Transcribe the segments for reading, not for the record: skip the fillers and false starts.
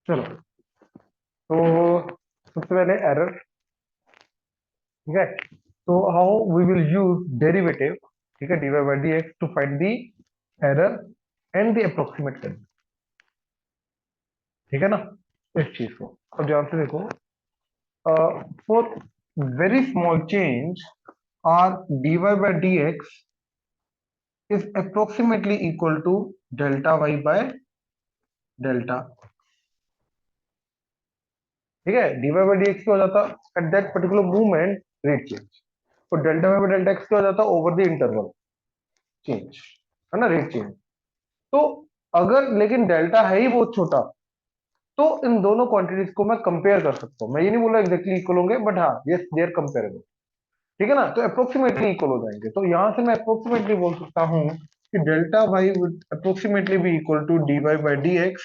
चलो, तो सबसे पहले एरर। ठीक है, तो how we will use derivative, ठीक है, dy by d x to find the error and the approximate value. ठीक है ना, इस चीज को अब ध्यान से देखो। For very small change are dy by d x is approximately equal to delta y by delta. ठीक है, dy बाई डी एक्स क्या हो जाता at that particular movement rate change, और delta y by delta x क्या हो जाता over the interval change, है ना, रेट चेंज। तो अगर लेकिन डेल्टा है ही बहुत छोटा, तो इन दोनों क्वांटिटीज को मैं कंपेयर कर सकता हूँ। मैं ये नहीं बोला एग्जैक्टली इक्वल होंगे, बट हाँ, यस दे आर कंपेरेबल। ठीक है ना, तो अप्रोक्सीमेटली इक्वल हो जाएंगे। तो यहां से मैं अप्रोक्सीमेटली बोल सकता हूँ कि डेल्टा वाई वुड अप्रोक्सीमेटली भी equal to d y by d x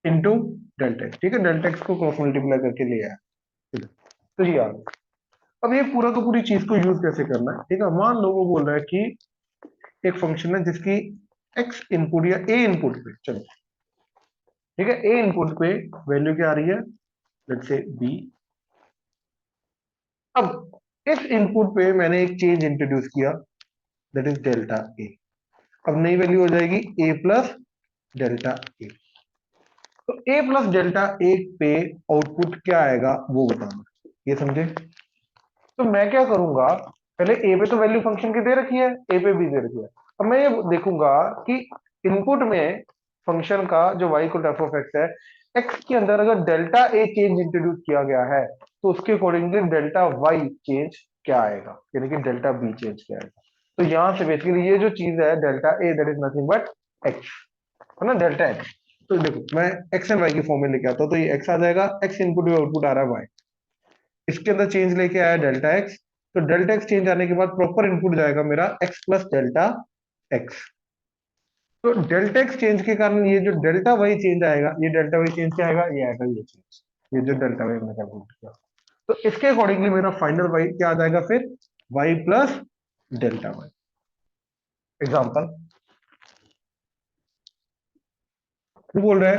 into delta x. ठीक है, डेल्टा एक्स को क्रॉस मल्टीप्लाई करके लिया है। ठीक है, तो ये आ गया। अब ये पूरा का पूरी चीज को यूज कैसे करना है, ठीक है। मान लो वो बोल रहा है कि एक फंक्शन है जिसकी एक्स इनपुट या ए इनपुट पे, चलो ठीक है, ए इनपुट पे वैल्यू क्या आ रही है, लेट्स से बी। अब इस इनपुट पे मैंने एक चेंज इंट्रोड्यूस किया, दैट इज डेल्टा ए। अब नई वैल्यू हो जाएगी ए प्लस डेल्टा ए। तो ए प्लस डेल्टा ए पे आउटपुट क्या आएगा वो बताना, ये समझे। तो मैं क्या करूंगा, पहले ए पे तो वैल्यू फंक्शन की दे रखी है, ए पे भी दे रखी है। अब मैं ये देखूंगा कि इनपुट में फंक्शन का जो y को एफ ऑफ एक्स है, एक्स के अंदर अगर डेल्टा ए चेंज इंट्रोड्यूस किया गया है, तो उसके अकॉर्डिंगली डेल्टा वाई चेंज क्या आएगा, यानी कि डेल्टा बी चेंज क्या आएगा। तो यहां से बेसिकली ये जो चीज है delta A, that is nothing but x, है ना, डेल्टा एक्स। तो देखो मैं एक्स एंड वाई की फॉर्म में लेके आता हूँ, तो ये एक्स आ जाएगा, एक्स इनपुट में आउटपुट आ रहा है वाई, इसके अंदर चेंज लेके आया डेल्टा एक्स। तो डेल्टा एक्स चेंज आने के बाद प्रॉपर इनपुट जाएगा मेरा एक्स प्लस डेल्टा एक्स। तो डेल्टा एक्स चेंज के कारण ये जो डेल्टा वाई चेंज आएगा, ये डेल्टा वाई चेंज क्या आएगा, ये आएगा ये चेंज, ये जो डेल्टा वाई मैंने कैलकुलेट किया। तो इसके अकॉर्डिंगली मेरा फाइनल वाई क्या आ जाएगा फिर, y plus delta y. Example, वो बोल रहा है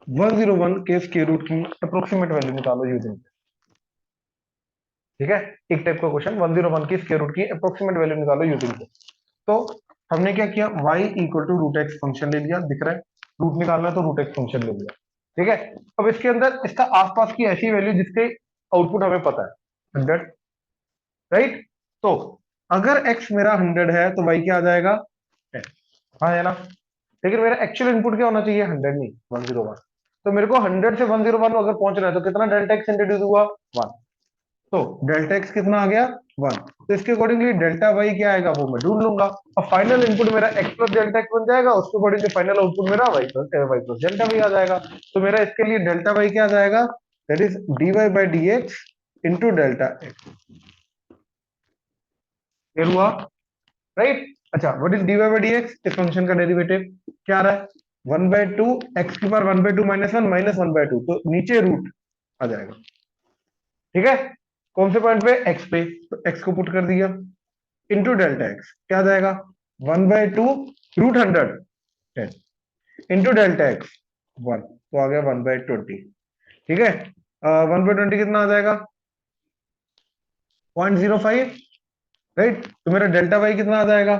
101 के स्क्वायर रूट की अप्रोक्सीमेट वैल्यू निकालो यूजिंग। ठीक है, एक टाइप का क्वेश्चन, 101 की स्क्वायर रूट की अप्रोक्सीमेट वैल्यू निकालो यूजिंग। तो हमने क्या किया, y equal to root x function ले लिया, दिख रहा है, रूट निकालना है तो रूट एक्स फंक्शन ले लिया। ठीक है, अब इसके अंदर इसका आसपास की ऐसी वैल्यू जिसके आउटपुट हमें पता है 100, राइट। तो अगर x मेरा 100 है तो y क्या आ जाएगा 10, हाँ है ना। लेकिन मेरा एक्चुअल इनपुट क्या होना चाहिए, 100 नहीं 101। तो मेरे को 100 से 101 अगर पहुंचना है तो कितना डेल्टा एक्स इंट्रोड्यूस हुआ, 1। तो डेल्टा एक्स कितना आ गया, 1। तो इसके अकॉर्डिंगली डेल्टा वाई क्या आएगा वो मैं ढूंढ लूंगा। और फाइनल इनपुट मेरा एक्स प्लस डेल्टा एक्स बन जाएगा, उसके अकॉर्डिंगली फाइनल आउटपुट मेरा वाई प्लस डेल्टा वाई आ जाएगा। तो मेरा इसके लिए डेल्टा वाई क्या आ जाएगा, that is d y by d x into delta x. Clear हुआ, राइट। अच्छा, what is d y by d x, इस फंक्शन का डेरिवेटिव क्या आ रहा है, 1/2 एक्स की पावर 1/2 -1 -1/2, तो नीचे रूट आ जाएगा। ठीक है, कौन से पॉइंट पे, एक्स पे, तो एक्स को पुट कर दिया इंटू डेल्टा एक्स, क्या आ जाएगा 1/2 रूट 100 10 इंटू डेल्टा एक्स 1, तो आ गया 1/20। ठीक है, 1/20 कितना आ जाएगा, 0.05, राइट। तो मेरा डेल्टा वाई कितना आ जाएगा,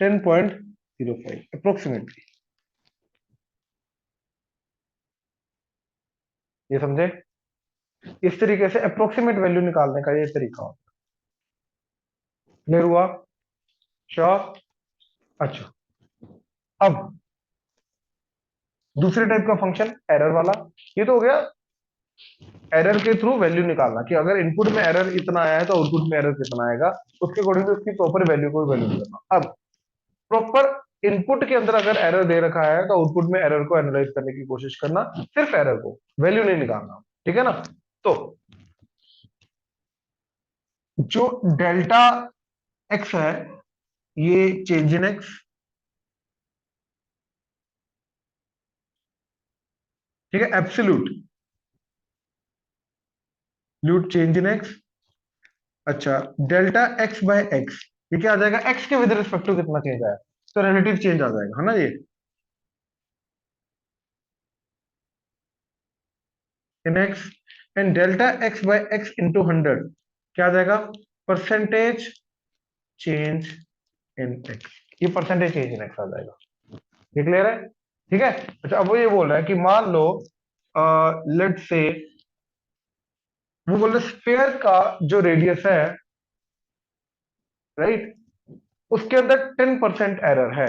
10.05 अप्रोक्सीमेटली। ये समझे, इस तरीके से अप्रोक्सीमेट वैल्यू निकालने का ये तरीका होता है। क्लियर हुआ, श्योर। अच्छा, अब दूसरे टाइप का फंक्शन एरर वाला। ये तो हो गया एरर के थ्रू वैल्यू निकालना, कि अगर इनपुट में एरर इतना आया है तो आउटपुट में एरर कितना आएगा, उसके अकॉर्डिंग उसकी प्रॉपर वैल्यू को वैल्यू करना। अब प्रॉपर इनपुट के अंदर अगर एरर दे रखा है तो आउटपुट में एरर को एनालाइज करने की कोशिश करना, सिर्फ एरर को, वैल्यू नहीं निकालना। ठीक है ना। तो जो डेल्टा एक्स है, ये चेंज इन एक्स, ठीक है, एब्सोल्यूट ल्यूट चेंज इन एक्स। अच्छा, डेल्टा एक्स बाय एक्स, ये क्या आ जाएगा, एक्स के विद रिस्पेक्ट टू कितना चेंज आया, तो रिलेटिव चेंज आ जाएगा, है ना ये। In x and delta x by x into 100 क्या आ जाएगा, परसेंटेज चेंज इन एक्स, ये परसेंटेज चेंज इन एक्स आ जाएगा। ये क्लियर है? ठीक है। अच्छा, अब वो ये बोल रहा है कि मान लो लेट से, वो बोल रहे स्फेयर का जो रेडियस है, राइट, उसके अंदर 10% एरर है।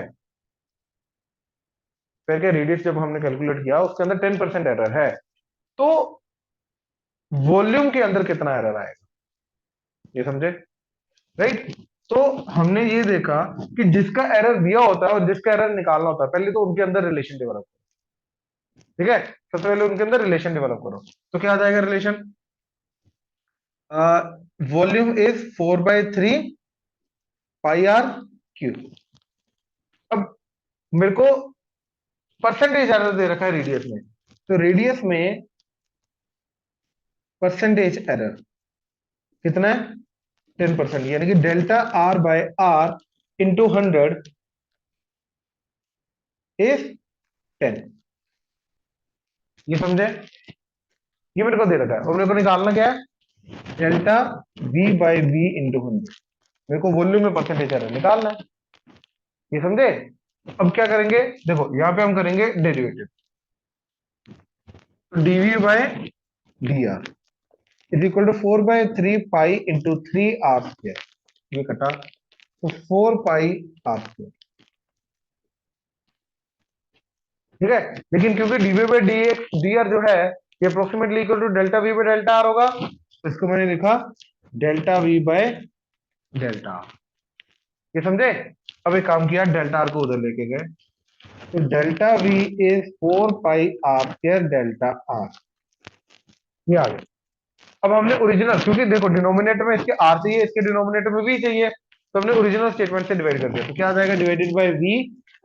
स्फेयर का रेडियस जब हमने कैलकुलेट किया उसके अंदर 10% एरर है, तो वॉल्यूम के अंदर कितना एरर आएगा, ये समझे? राइट। तो हमने ये देखा कि जिसका एरर दिया होता है और जिसका एरर निकालना होता है, पहले तो उनके अंदर रिलेशन डेवलप, ठीक है, सबसे पहले उनके अंदर रिलेशन डेवलप करो। तो क्या आ जाएगा relation, volume is 4/3 pi r cube. अब मेरे को परसेंटेज एरर दे रखा है रेडियस में, तो रेडियस में परसेंटेज एरर कितना है, 10%, यानी कि delta r by r into 100 is 10। ये समझे? ये मेरे को दे रखा है और मेरे को निकालना क्या है, delta v by v into 100। मेरे को वॉल्यूम में परसेंटेज एरर निकालना है, ये समझे? अब क्या करेंगे, देखो यहां पे हम करेंगे डेरिवेटिव, तो dv by d r is equal to 4/3 pi into 3 r²। ये कटा, तो 4 पाई r², ठीक है। लेकिन क्योंकि dv by d x d r जो है ये approximately equal to delta v by delta r होगा, तो इसको मैंने लिखा delta v by delta r. ये समझे? अब एक काम किया, डेल्टा आर को उधर लेके गए, तो delta we is 4 pi r² delta r, ये आ गया। अब हमने ओरिजिनल, क्योंकि देखो डिनोमिनेटर में इसके आर चाहिए, इसके डिनोमिनेटर में वी चाहिए, तो हमने ओरिजिनल स्टेटमेंट से डिवाइड कर दिया, तो क्या आ जाएगा, divided by v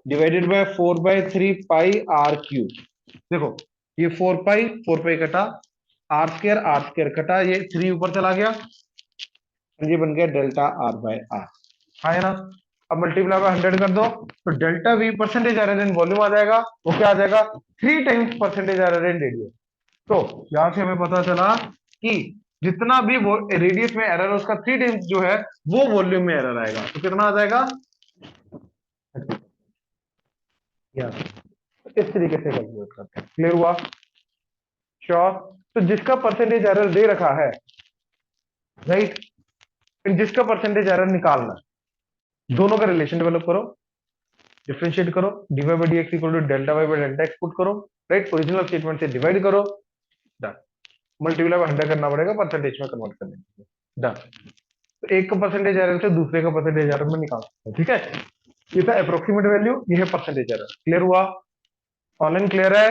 divided by 4/3 pi r³ देखो, ये 4 पाई कटा, r² कटा, ये 3 ऊपर चला गया, और ये बन गया डेल्टा आर बाय आर, है ना? अब मल्टीप्लाई बाय 100 कर दो, तो delta v percentage error in volume आ जाएगा, वो क्या आ जाएगा, 3 times percentage error in radius. तो यहां से हमें पता चला कि जितना भी वो रेडियस में एरर है उसका 3 टाइम्स जो है वो वॉल्यूम में एरर आएगा, तो कितना आ जाएगा, या इस तरीके से कैलकुलेट करते हैं। क्लियर हुआ? श्योर। तो जिसका परसेंटेज एरर दे रखा है, राइट, जिसका परसेंटेज एरर निकालना है, दोनों का रिलेशन डेवलप करो, डिफरेंशिएट करो, dy by d x equal to delta y by delta x put करो, राइट, ओरिजिनल स्टेटमेंट से डिवाइड करो, डन। मल्टीप्लाई बाय 100 करना पड़ेगा परसेंटेज में कन्वर्ट करने के लिए, डन। तो एक का परसेंटेज एरर से दूसरे का परसेंटेज एरर में निकाल सकते हैं, ठीक है। ये था अप्रोक्सीमेट वैल्यू, ये है परसेंटेज एरर। क्लियर हुआ? ऑनलाइन क्लियर है?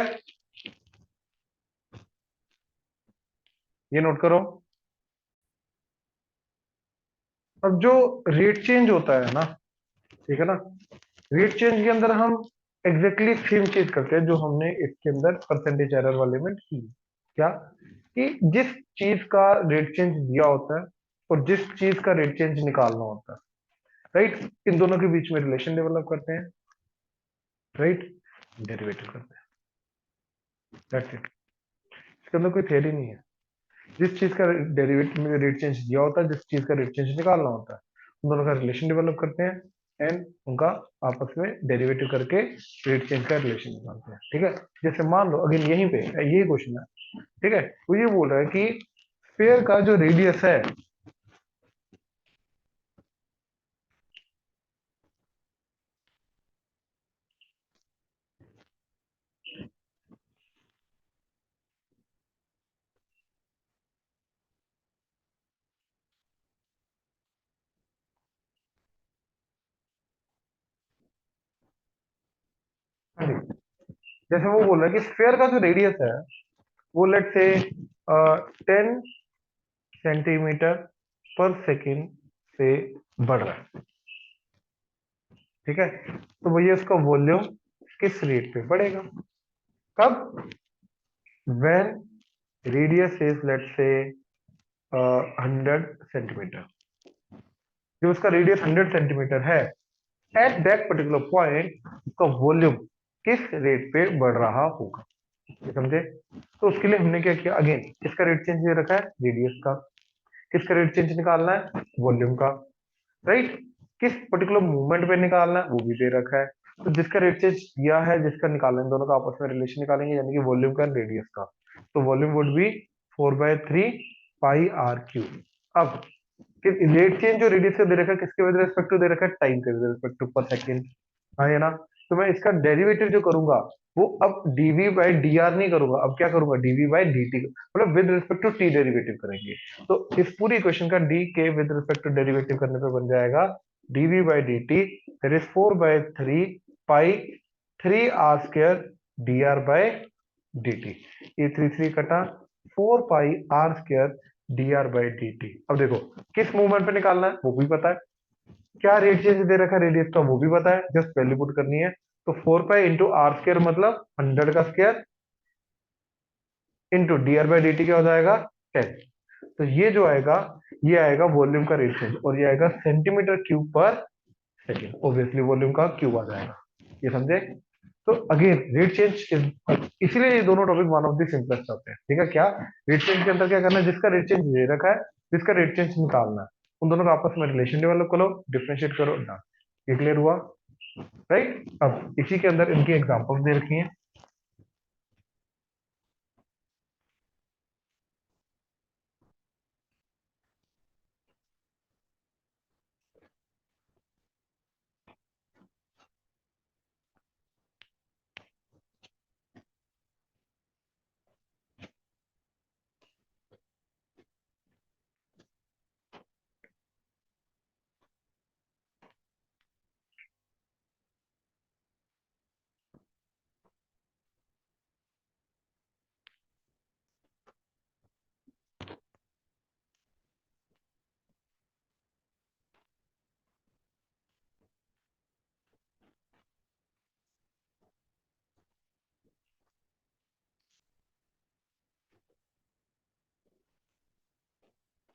ये नोट करो। अब जो रेट चेंज होता है ना, ठीक है ना, रेट चेंज के अंदर हम एग्जैक्टली सेम चीज करते हैं जो हमने इसके अंदर परसेंटेज एरर वाले में की। क्या? कि जिस चीज का रेट चेंज दिया होता है और जिस चीज का रेट चेंज निकालना होता है, राइट, इन दोनों के बीच में रिलेशन डेवलप करते हैं, राइट, डेरिवेटिव करते हैं, दैट्स इट। इसके अंदर कोई थ्योरी नहीं है। जिस चीज का डेरिवेटिव में रेट चेंज दिया होता है, जिस चीज का रेट चेंज निकालना होता है, उन दोनों का रिलेशन डेवलप करते हैं एंड उनका आपस में डेरिवेटिव करके रेट चेंज का रिलेशन निकालते हैं, ठीक है। जैसे मान लो अगेन यहीं पे यही क्वेश्चन है, ठीक है, वो ये बोल रहा है कि स्फीयर का जो रेडियस है, जैसे वो बोल रहा है कि स्फीयर का जो रेडियस है वो लेट से 10 सेंटीमीटर पर सेकेंड से बढ़ रहा है, ठीक है। तो भैया उसका वॉल्यूम किस रेट पे बढ़ेगा, कब, when radius is let's say 100 centimetre, जो उसका रेडियस 100 सेंटीमीटर है, एट दैट पर्टिकुलर पॉइंट उसका वॉल्यूम किस रेट पे बढ़ रहा होगा। समझे? तो उसके लिए हमने क्या किया, अगेन इसका रेट चेंज दे रखा है रेडियस का, किसका रेट चेंज निकालना है, वॉल्यूम का, राइट? किस पर्टिकुलर मूवमेंट पे निकालना है वो भी दे रखा है। तो जिसका रेट चेंज दिया है, जिसका निकालना है, दोनों का आपस में रिलेशन निकालेंगे, यानी कि वॉल्यूम का रेडियस का। तो volume would be 4/3 pi r cube. अब रेट चेंज जो रेडियस का दे रखा है, किसके विद रिस्पेक्ट टू दे रखा है, टाइम के विद रिस्पेक्ट टू पर सेकेंड। हाँ है ना? तो मैं इसका डेरिवेटिव जो करूंगा वो अब डीवी बाई डी आर नहीं करूंगा, अब क्या करूंगा, डीवी बाई डी टी, मतलब with respect to t derivative करेंगे। तो इस पूरी इक्वेशन का डी के विद रिस्पेक्ट टू डेरिवेटिव करने पे बन जाएगा dv by d t, that is 4/3 pi 3r² d r by d t. ये 3 कटा, 4 pi r² d r by d t. अब देखो किस मूवमेंट पे निकालना है वो भी पता है, क्या रेट चेंज दे रखा है रेडियस का वो भी पता है, जस्ट वैल्यू पुट करनी है। तो 4 पाई इंटू r² मतलब 100 का square, into D r by d t क्या हो जाएगा, 10। तो ये जो आएगा, ये आएगा वॉल्यूम का रेट चेंज, और ये आएगा सेंटीमीटर क्यूब पर सेकेंड। ऑब्वियसली वॉल्यूम का क्यूब आ जाएगा। ये समझे? तो अगेन रेट चेंज इसीलिए ये दोनों topic one of the simplest होते हैं। ठीक है? क्या रेट चेंज के अंदर क्या करना है, जिसका रेट चेंज दे रखा है, जिसका रेट चेंज निकालना है, उन दोनों का आपस में रिलेशन डेवलप करो, डिफरेंशिएट करो ना। ये क्लियर हुआ? राइट? अब इसी के अंदर इनकी एग्जांपल्स दे रखी हैं।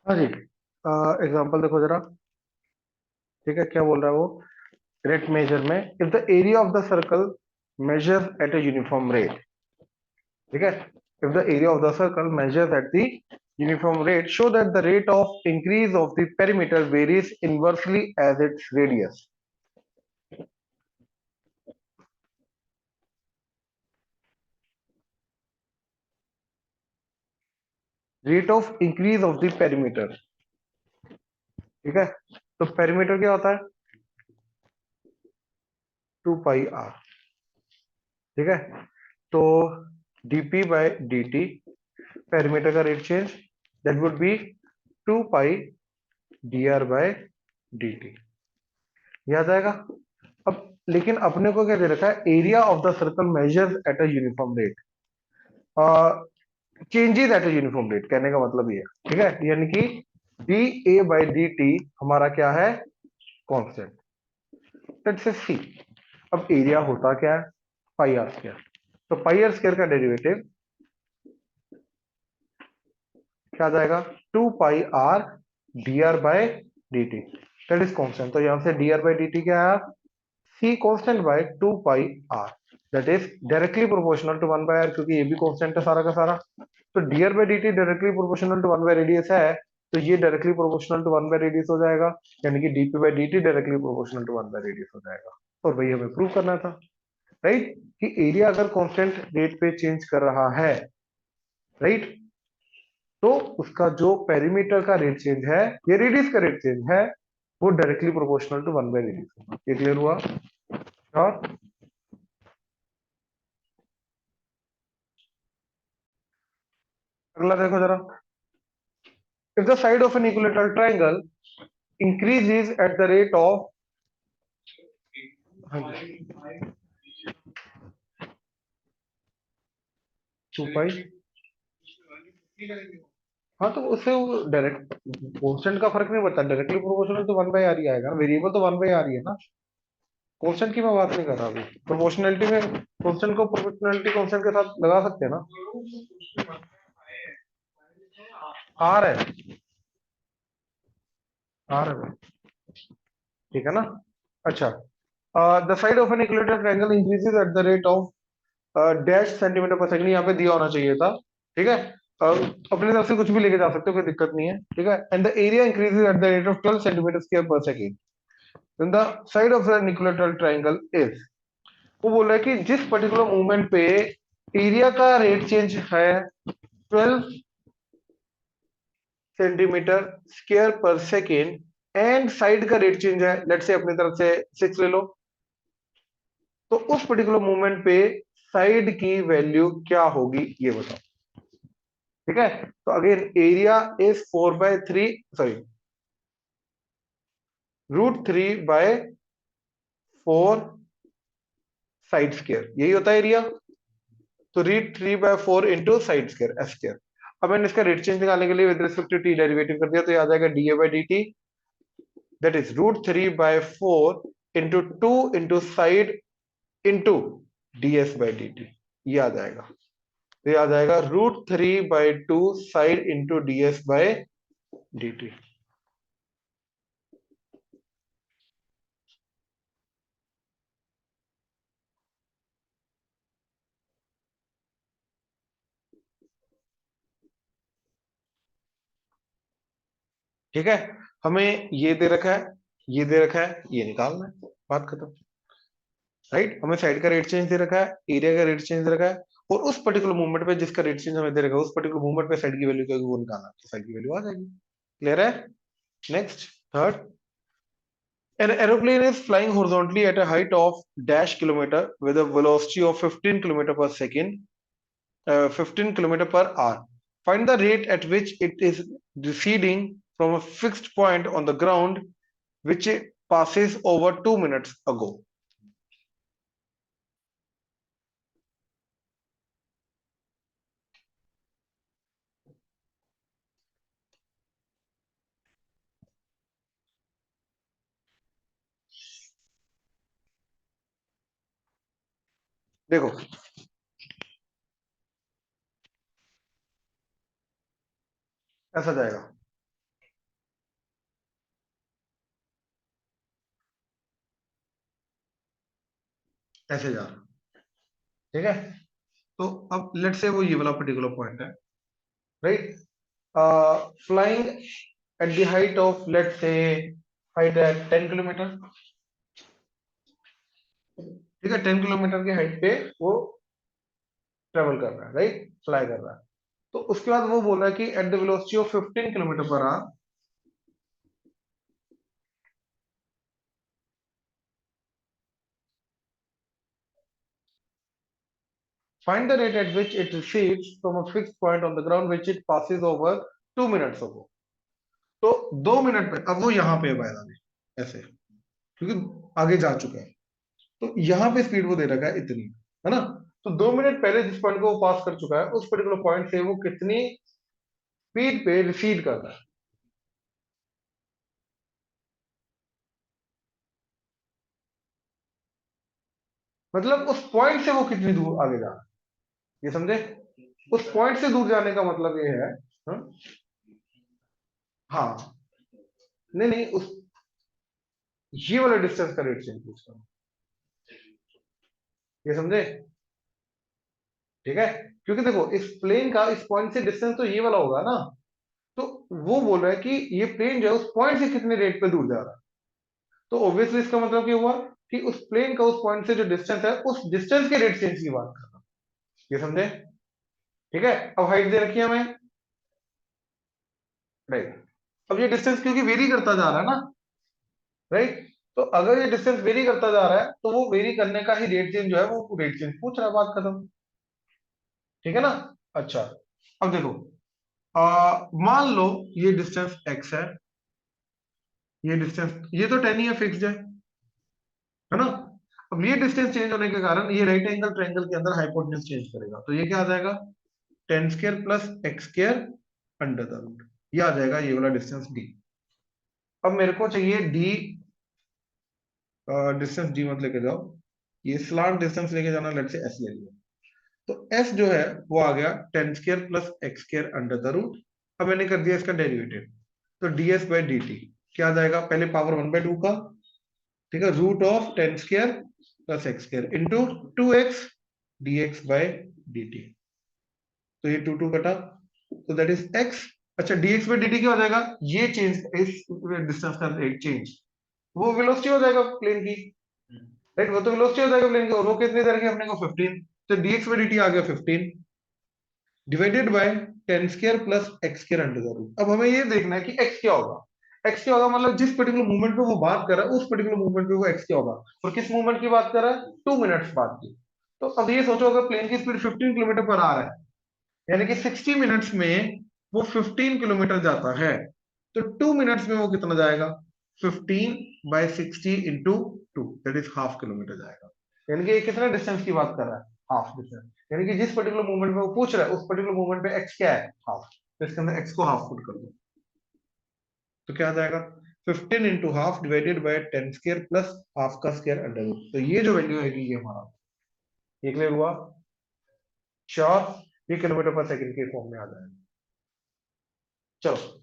हाँ जी, एग्जांपल देखो जरा। ठीक है, क्या बोल रहा है वो, रेट मेजर में, if the area of the circle measures at a uniform rate, ठीक है, if the area of the circle measures at the uniform rate, show that the rate of increase of the perimeter varies inversely as its radius. Rate of increase of the perimeter, ठीक है, तो perimeter क्या होता है, 2 pi are. ठीक है, तो dp bye dt, perimeter का rate change, that would be 2 pi dr/dt। याद आएगा? अब लेकिन अपने को क्या दे रखा है, area of the circle measures at a uniform rate, changes at a uniform rate, कहने का मतलब ये है। ठीक है, यानी कि D A by d T हमारा क्या है, कांस्टेंट, लेट्स से सी। अब एरिया होता क्या है, पाई आर स्क्वायर। तो पाई आर स्क्वायर का डेरिवेटिव क्या आ जाएगा, 2 pi r d r by d t, that is constant. तो यहां से d r by d t क्या है, c constant by 2 pi r, that is directly proportional to 1/r, क्योंकि ये भी कांस्टेंट है सारा का सारा। तो d r by d t directly proportional to one by radius है, तो ये डायरेक्टली प्रोपोर्शनल टू 1/रेडियस हो जाएगा, यानी कि d p by d t directly proportional to one by radius हो जाएगा। और वही हमें प्रूव करना था, राइट, कि एरिया अगर कांस्टेंट रेट पे चेंज कर रहा है, राइट, तो उसका जो पेरीमीटर का रेट चेंज है, ये रेडियस का रेट चेंज है, वो डायरेक्टली प्रोपोर्शनल टू 1/रेडियस होगा। ये क्लियर हुआ? और अगला देखो जरा, if the side of an equilateral triangle increases at the rate of, हाँ जी, 2 पाई, हाँ तो उससे वो डायरेक्ट कांस्टेंट का फर्क नहीं पड़ता, डायरेक्टली प्रोपोर्शनल तो 1/r ही आएगा, वेरिएबल तो 1/r ही है ना। कांस्टेंट की मैं बात नहीं कर रहा अभी, प्रोपोर्शनलिटी में कांस्टेंट को प्रोपोर्शनलिटी कांस्टेंट के साथ लगा सकते हैं ना। आर है, आर है, ठीक है ना। अच्छा, the side of an equilateral triangle increases at the rate of dash centimetre पर सेकंड यहाँ पे दिया होना चाहिए था, ठीक है। अपने तरफ से कुछ भी लेके जा सकते हो, कोई दिक्कत नहीं है, ठीक है। And the area increases at the rate of 12 centimetre square per second, then the side of the equilateral triangle is, वो बोल रहा है कि जिस पर्टिकुलर मूवमेंट पे एरिया का रेट चेंज है 12 centimetre square per second and side का रेट चेंज है लेट से अपनी तरफ से 6 ले लो, तो उस पर्टिकुलर मूवमेंट पे साइड की वैल्यू क्या होगी ये बताओ, ठीक है। तो again area is 4/3, sorry √3/4 side square, यही होता है एरिया। तो √3/4 into side square S square. अब मैंने इसका रेट चेंज निकालने के लिए with respect to t derivative कर दिया, तो ये आ जाएगा dA/dt, that is √3/4 into 2 into side into ds/dt, ये आ जाएगा। तो ये आ जाएगा √3/2 साइड इंटू ds/dt। ठीक है, हमें ये दे रखा है, ये दे रखा है, ये निकालना है, बात खत्म। राइट, हमें साइड का रेट चेंज दे रखा है, एरिया का रेट चेंज दे रखा है, और उस पर्टिकुलर मूवमेंट पे जिसका रेट चेंज हमें दे रखा है उस पर्टिकुलर मूवमेंट पे साइड की वैल्यू क्या होगी वो निकालना है, तो साइड की वैल्यू आ जाएगी। क्लियर है? Next third, an aeroplane is flying horizontally at a height of dash kilometer with a velocity of 15 kilometer per second, 15 kilometer per hour. Find the rate at which it is receding from a fixed point on the ground which it passes over 2 minutes ago. देखो ऐसा जाएगा, ऐसे जा रहा, ठीक है। तो अब लेट से वो ये वाला पर्टिकुलर पॉइंट है, right, flying at the height of लेट से हाइट है 10 किलोमीटर, ठीक है। 10 किलोमीटर की हाइट पे वो ट्रेवल कर रहा है, राइट, फ्लाई कर रहा है। तो उसके बाद वो बोल रहा है कि at the velocity of 15 kilometre per hour, find the rate at which it recedes from a fixed point on the ground which it passes over 2 minutes ago। तो 2 मिनट पे, अब वो यहाँ पे है ऐसे, क्योंकि आगे जा चुका है, तो यहाँ पे स्पीड वो दे रखा है इतनी, है ना। तो 2 मिनट पहले जिस पॉइंट को वो पास कर चुका है उस पर्टिकुलर पॉइंट से वो कितनी स्पीड पे रिसीड कर रहा है, मतलब उस पॉइंट से वो कितनी दूर आगे जा रहा है, ये समझे। उस पॉइंट से दूर जाने का मतलब ये है, हाँ, हाँ, नहीं नहीं, उस ये वाला डिस्टेंस का रेट चेंज पूछ रहा हूँ, ये समझे, ठीक है। क्योंकि देखो इस प्लेन का इस पॉइंट से डिस्टेंस तो ये वाला होगा ना, तो वो बोल रहा है कि ये प्लेन जो है उस पॉइंट से कितने रेट पे दूर जा रहा है, तो ऑब्वियसली इसका मतलब क्या हुआ कि उस प्लेन का उस पॉइंट से जो डिस्टेंस है उस डिस्टेंस के रेट चेंज की बात कर रहा हूं, ये समझे, ठीक है। अब हाइट दे रखी है हमें, राइट, अब ये डिस्टेंस क्योंकि वेरी करता जा रहा है ना, राइट, तो अगर ये डिस्टेंस वेरी करता जा रहा है तो वो वेरी करने का ही रेट चेंज जो है वो रेट चेंज पूछ रहा है, बात खत्म, ठीक है ना। अच्छा, अब देखो, मान लो ये डिस्टेंस x है, ये डिस्टेंस, ये तो 10 ही है, फिक्स्ड है ना। अब ये डिस्टेंस चेंज होने के कारण ये राइट एंगल ट्रायंगल के अंदर हाइपोटेन्यूज चेंज करेगा, तो ये क्या आ जाएगा 10² plus x² under the root, ये आ जाएगा ये वाला डिस्टेंस d। अब मेरे को चाहिए d, डिस्टेंस d मत लेके जाओ, ये स्लांट डिस्टेंस लेके जाना, लेट से s ले लिया, तो s जो है वो आ गया 10² plus x² under the root. अब मैंने कर दिया इसका डेरिवेटिव, तो ds/dt क्या आ जाएगा, पहले पावर 1/2 का, ठीक है, √10² plus x² into 2x dx by dt। तो ये 2 कटा, तो दैट इज x। अच्छा dx बाय dt क्या हो जाएगा, ये चेंज इस डिस्टेंस का एक चेंज, वो वेलोसिटी हो जाएगा प्लेन की, राइट, वो तो वेलोसिटी हो जाएगा प्लेन की, और वो कितनी देर की अपने को 15, तो dx बाय dt आ गया 15 divided by 10 square plus x square under the root. अब हमें ये देखना है कि x क्या होगा, x क्या होगा मतलब जिस पर्टिकुलर मूवमेंट पे वो बात कर रहा है उस पर्टिकुलर मूवमेंट पे वो x क्या होगा, और किस मूवमेंट की बात कर रहा है, 2 मिनट्स बाद की। तो अब ये सोचो अगर प्लेन की स्पीड 15 किलोमीटर पर आ रहा है, यानी कि 60 मिनट्स में वो 15 किलोमीटर जाता है, तो 2 मिनट्स में वो कितना जाएगा, 15 by 60 into 2, that is half kilometre जाएगा। यानी कि ये कितना डिस्टेंस की बात कर रहा है, हाफ डिस्टेंस। यानी कि जिस पर्टिकुलर मूवमेंट में वो पूछ रहा है उस पर्टिकुलर मूवमेंट पे एक्स क्या है, हाफ, तो इसके अंदर एक्स को हाफ पुट कर दो, तो क्या आ जाएगा, 15 into half divided by 10 square plus half का स्क्वायर अंडर रूट। तो ये जो वैल्यू आएगी ये हमारा, ये क्लियर हुआ, श्योर, ये किलोमीटर पर सेकंड के फॉर्म में आ जाएगा। चलो,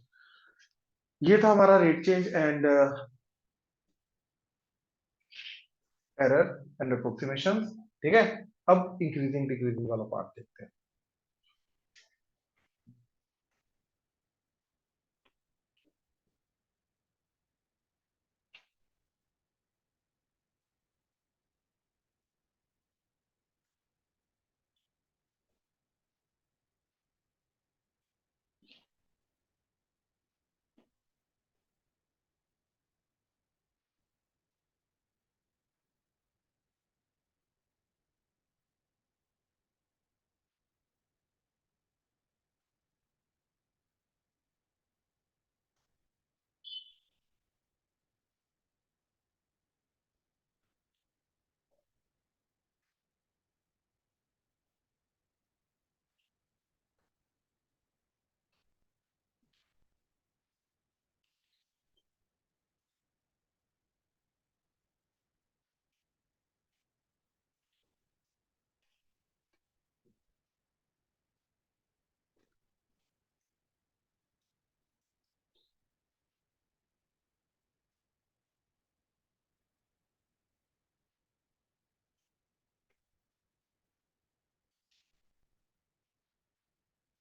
ये था हमारा rate change and error and approximation. ठीक है, अब इंक्रीजिंग डिक्रीजिंग वाला पार्ट देखते हैं।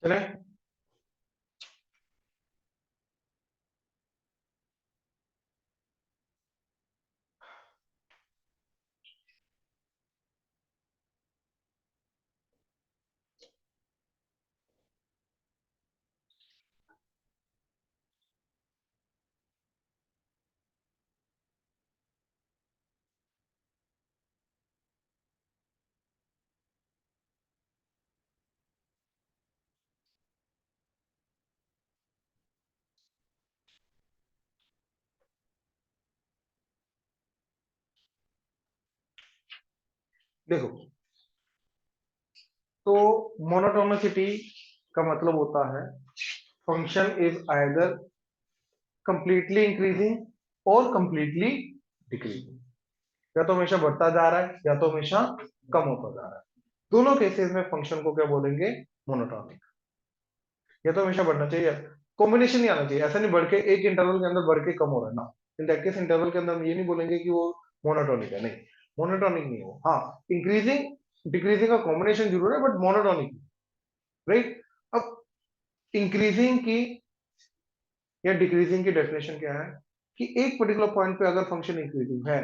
चले, देखो, तो मोनोटोनिसिटी का मतलब होता है function is either completely increasing और कंप्लीटली डिक्रीजिंग, या तो हमेशा बढ़ता जा रहा है या तो हमेशा कम होता जा रहा है। दोनों केसेस में फंक्शन को क्या बोलेंगे, मोनोटोनिक। या तो हमेशा बढ़ना चाहिए, कॉम्बिनेशन नहीं आना चाहिए, ऐसा नहीं बढ़ के एक इंटरवल के अंदर बढ़ के कम हो रहा है ना, इन दैट केस इंटरवल के अंदर हम ये नहीं बोलेंगे कि वो मोनोटोनिक है, नहीं, मोनोटोनिक नहीं हो। हाँ, इंक्रीजिंग डिक्रीजिंग का कॉम्बिनेशन जरूर है बट मोनोटोनिक, राइट। अब इंक्रीजिंग की या डिक्रीजिंग की डेफिनेशन क्या है, कि एक पर्टिकुलर पॉइंट पे अगर फंक्शन इंक्रीजिंग है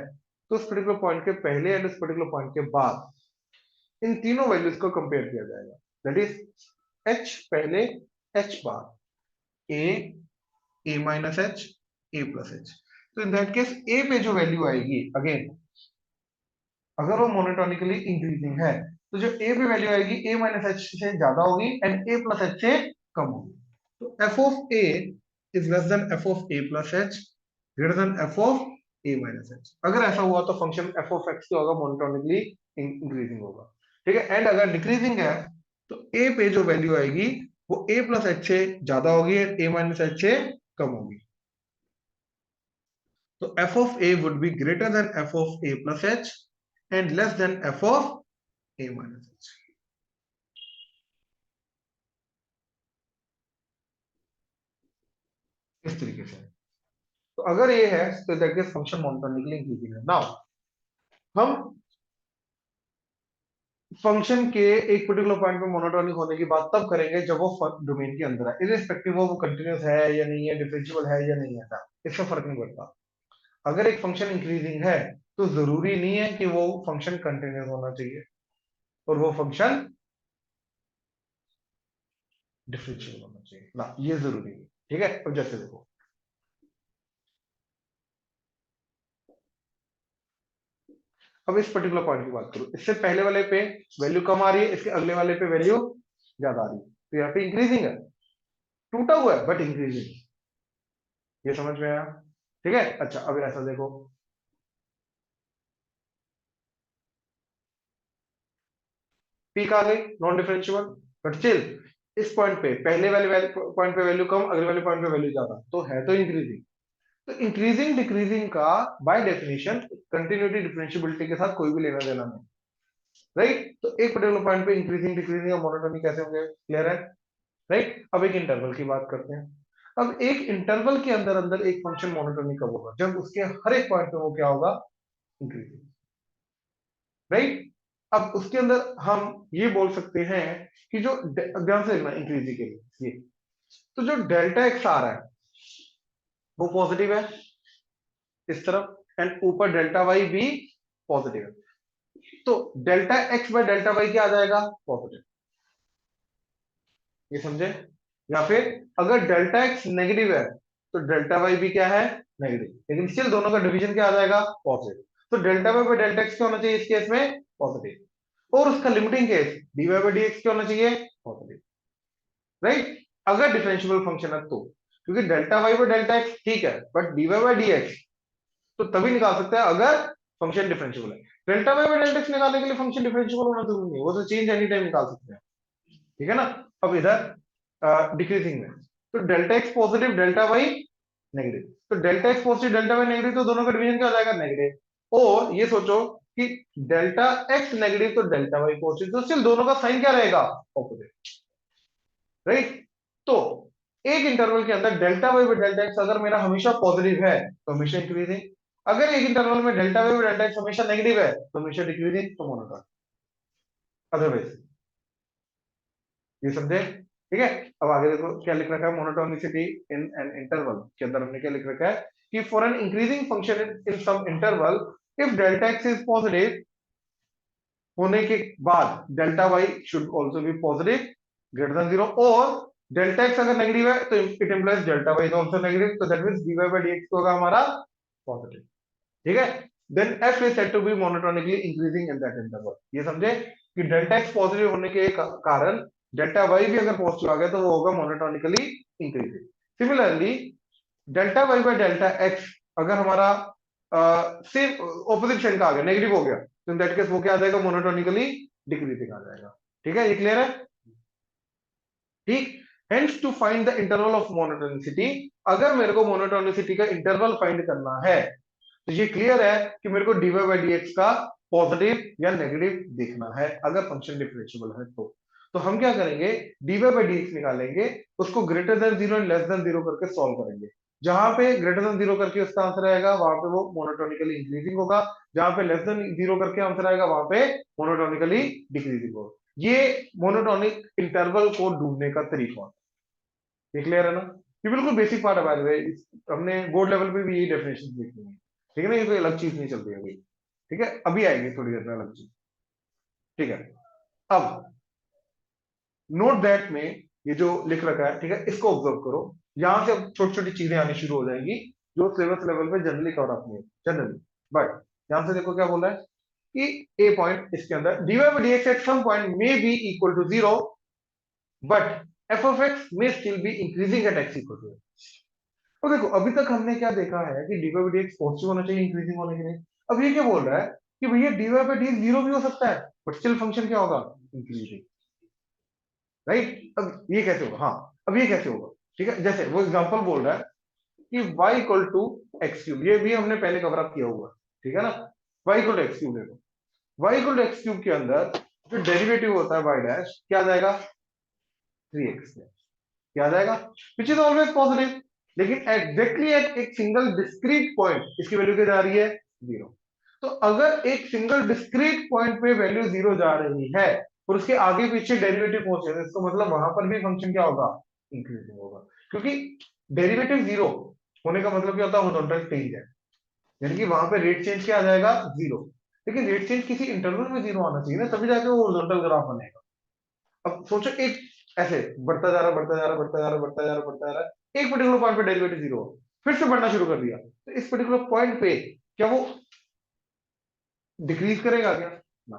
तो उस पर्टिकुलर पॉइंट के पहले एंड उस पर्टिकुलर पॉइंट के बाद इन तीनों वैल्यूज को कंपेयर किया जाएगा, दैट इज एच पहले, एच बाद, ए, ए माइनस एच, ए प्लस एच। तो इन दैट केस ए पे जो वैल्यू आएगी, अगेन अगर वो मोनोटोनिकली इंक्रीजिंग है तो जो ए पे वैल्यू आएगी ए माइनस एच से ज्यादा होगी एंड ए प्लस एच से कम होगी। तो F of A is less than F of A plus H greater than F of A minus H. अगर ऐसा हुआ तो फंक्शन एफ ऑफ एक्स क्या होगा, मोनोटोनिकली इंक्रीजिंग होगा। ठीक है, एंड अगर डिक्रीजिंग है तो ए पे जो वैल्यू आएगी वो ए प्लस एच से ज्यादा होगी ए माइनस एच से कम होगी। तो F of A would be greater than F of A plus H and less than F of A minus H. इस तरीके से, तो अगर ये है तो that is function monotonically increasing है। नाउ हम फंक्शन के एक पर्टिकुलर पॉइंट पे मोनोटोनिक होने की बात तब करेंगे जब वो डोमेन के अंदर है, इररिस्पेक्टिव वो कंटिन्यूस है या नहीं है, डिफरेंशिएबल है या नहीं है, था इसका फर्क नहीं पड़ता। अगर एक फंक्शन इंक्रीजिंग है तो जरूरी नहीं है कि वो फंक्शन कंटिन्यूस होना चाहिए और वो फंक्शन डिफरेंशिएबल होना चाहिए ना, ये जरूरी है। ठीक है, अब जैसे देखो, अब इस पर्टिकुलर पॉइंट की बात करूं, इससे पहले वाले पे वैल्यू कम आ रही है, इसके अगले वाले पे वैल्यू ज्यादा आ रही है, तो यहाँ पे इंक्रीजिंग है, टूटा हुआ है बट इंक्रीजिंग। ये समझ में आया? ठीक है, अच्छा अब ऐसा देखो, पीक आ गई नॉन डिफरेंशिएबल, बट स्टिल इस पॉइंट पे पहले वाले पॉइंट पे वैल्यू कम, अगले वाले पॉइंट पे वैल्यू ज्यादा, तो है तो इंक्रीजिंग। तो इंक्रीजिंग डिक्रीजिंग का बाय डेफिनेशन कंटिन्यूटी डिफरेंशिएबिलिटी के साथ कोई भी लेना देना नहीं, राइट? तो एक पर्टिकुलर पॉइंट पे इंक्रीजिंग डिक्रीजिंग और मोनोटोनी कैसे होंगे, क्लियर है? राइट, अब एक इंटरवल की बात करते हैं। अब एक इंटरवल के अंदर अंदर एक फंक्शन मोनोटोनी कब होगा, जब उसके हर एक पॉइंट पे वो क्या होगा, इंक्रीजिंग, राइट? अब उसके अंदर हम ये बोल सकते हैं कि जो ध्यान से देखना इंक्रीजिंग के लिए ये, तो जो डेल्टा एक्स आ रहा है वो पॉजिटिव है इस तरफ, एंड ऊपर डेल्टा वाई भी पॉजिटिव है, तो delta x by delta y क्या आ जाएगा, पॉजिटिव। ये समझे? या फिर अगर डेल्टा एक्स नेगेटिव है तो डेल्टा वाई भी क्या है, नेगेटिव, लेकिन स्टिल दोनों का डिवीजन क्या आ जाएगा, पॉजिटिव। तो delta y by delta x क्या होना चाहिए इस केस में, पॉजिटिव, और उसका limiting case d y by d x क्या होना चाहिए, पॉजिटिव, राइट? अगर डिफरेंशिएबल फंक्शन है तो, क्योंकि delta y by delta x ठीक है, but d y by d x तो तभी निकाल सकते हैं अगर फंक्शन डिफरेंशिएबल है। Delta y by delta x निकालने के लिए फंक्शन डिफरेंशिएबल होना जरूरी नहीं है, वो तो चेंज एनी टाइम निकाल सकते हैं। ठीक है ना? अब इधर डिक्रीजिंग में, तो delta x positive delta y negative, तो delta x positive delta y negative, तो दोनों का डिवीजन क्या हो जाएगा, नेगेटिव। और ये सोचो कि डेल्टा एक्स नेगेटिव तो डेल्टा वाई पॉजिटिव, तो स्टिल दोनों का साइन क्या रहेगा, ऑपोजिट, राइट? तो एक इंटरवल के अंदर delta y by delta x अगर मेरा हमेशा पॉजिटिव है तो हमेशा इंक्रीजिंग, अगर एक इंटरवल में delta y by delta x हमेशा नेगेटिव है तो हमेशा डिक्रीजिंग, तो मोनोटोन, अदरवाइज। ये समझे? ठीक है, अब आगे देखो क्या लिख रखा है, मोनोटोनिसिटी इन एन इंटरवल के अंदर हमने क्या लिख रखा है कि for an increasing function in some interval, if delta x is positive होने के बाद delta y should also be positive greater than zero, और डेल्टा एक्स अगर नेगेटिव है तो it implies delta y is also negative, तो that means dy by dx होगा हमारा पॉजिटिव। ठीक है, then f is said to be monotonically increasing in that interval. ये समझे कि डेल्टा एक्स पॉजिटिव होने के कारण डेल्टा वाई भी अगर पॉजिटिव आ गया तो वो होगा monotonically increasing. Similarly delta y by delta x अगर हमारा सेम ऑपोजिट साइन का आ गया, नेगेटिव हो गया, तो इन दैट केस वो क्या आ जाएगा, मोनोटोनिकली डिक्रीजिंग आ जाएगा। ठीक है, ये क्लियर है? ठीक, hence to find the interval of monotonicity, अगर मेरे को मोनोटोनिसिटी का इंटरवल फाइंड करना है तो ये क्लियर है कि मेरे को dy बाई डी एक्स का पॉजिटिव या नेगेटिव देखना है अगर फंक्शन डिफरेंशिएबल है तो हम क्या करेंगे, dy बाई डी एक्स निकालेंगे, उसको greater than zero and less than zero करके सॉल्व करेंगे। जहां पे ग्रेटर देन जीरो करके उसका आंसर आएगा वहां पे वो मोनोटोनिकली इंक्रीजिंग होगा, जहां पे लेस देन जीरो करके आंसर आएगा वहां पे मोनोटोनिकली डिक्रीजिंग होगा। ये मोनोटोनिक इंटरवल को ढूंढने का तरीका, ये क्लियर है ना? ये बिल्कुल बेसिक पार्ट है बाय द वे, हमने बोर्ड लेवल पे भी यही डेफिनेशन देखी है। ठीक है ना, ये कोई अलग चीज नहीं चल रही है अभी। ठीक है, अभी आएगी थोड़ी देर में अलग चीज। ठीक है, अब नोट दैट में ये जो लिख रखा है, ठीक है, इसको ऑब्जर्व करो। यहां से अब छोटी छोटी चीजें आनी शुरू हो जाएंगी जो सिलेबस लेवल पे जनरली कवर अप नहीं है जनरली, बट यहां से देखो क्या बोला है कि ए पॉइंट इसके अंदर dy by dx at some point may be equal to zero, but f of x may still be increasing at x equal to. तो देखो अभी तक हमने क्या देखा है कि dy by dx पॉजिटिव होना चाहिए इंक्रीजिंग होने के लिए। अब ये क्या बोल रहा है कि भैया dy by dx जीरो भी हो सकता है बट स्टिल फंक्शन क्या होगा, इंक्रीजिंग, राइट? अब ये कैसे होगा, हाँ अब ये कैसे होगा, ठीक है, जैसे वो एग्जांपल बोल रहा है कि y equal to x cube, ये भी हमने पहले कवर अप किया हुआ है, ठीक है ना? y equal to x cube, देखो y equal to x cube के अंदर जो डेरिवेटिव होता है y डैश क्या आ जाएगा, 3x, क्या आ जाएगा, विच इज ऑलवेज पॉजिटिव, लेकिन एग्जैक्टली एट एक सिंगल डिस्क्रीट पॉइंट इसकी वैल्यू क्या जा रही है, जीरो। तो अगर एक सिंगल डिस्क्रीट पॉइंट पे वैल्यू जीरो जा रही है और उसके आगे पीछे डेरिवेटिव पहुंच रहे हैं, इसका मतलब वहां पर भी फंक्शन क्या होगा, इंक्रीजिंग होगा, क्योंकि डेरिवेटिव जीरो होने का मतलब क्या होता है, हॉरिजॉन्टल चेंज है, यानी कि वहां पे रेट चेंज क्या आ जाएगा, जीरो। लेकिन रेट चेंज किसी इंटरवल में जीरो आना चाहिए ना, तभी जाके वो हॉरिजॉन्टल ग्राफ बनेगा। अब सोचो एक ऐसे बढ़ता जा रहा बढ़ता जा रहा बढ़ता जा रहा बढ़ता जा रहा बढ़ता जा रहा है, एक पर्टिकुलर पॉइंट पे डेरिवेटिव जीरो, फिर से बढ़ना शुरू कर दिया, तो इस पर्टिकुलर पॉइंट पे क्या वो डिक्रीज करेगा क्या, ना,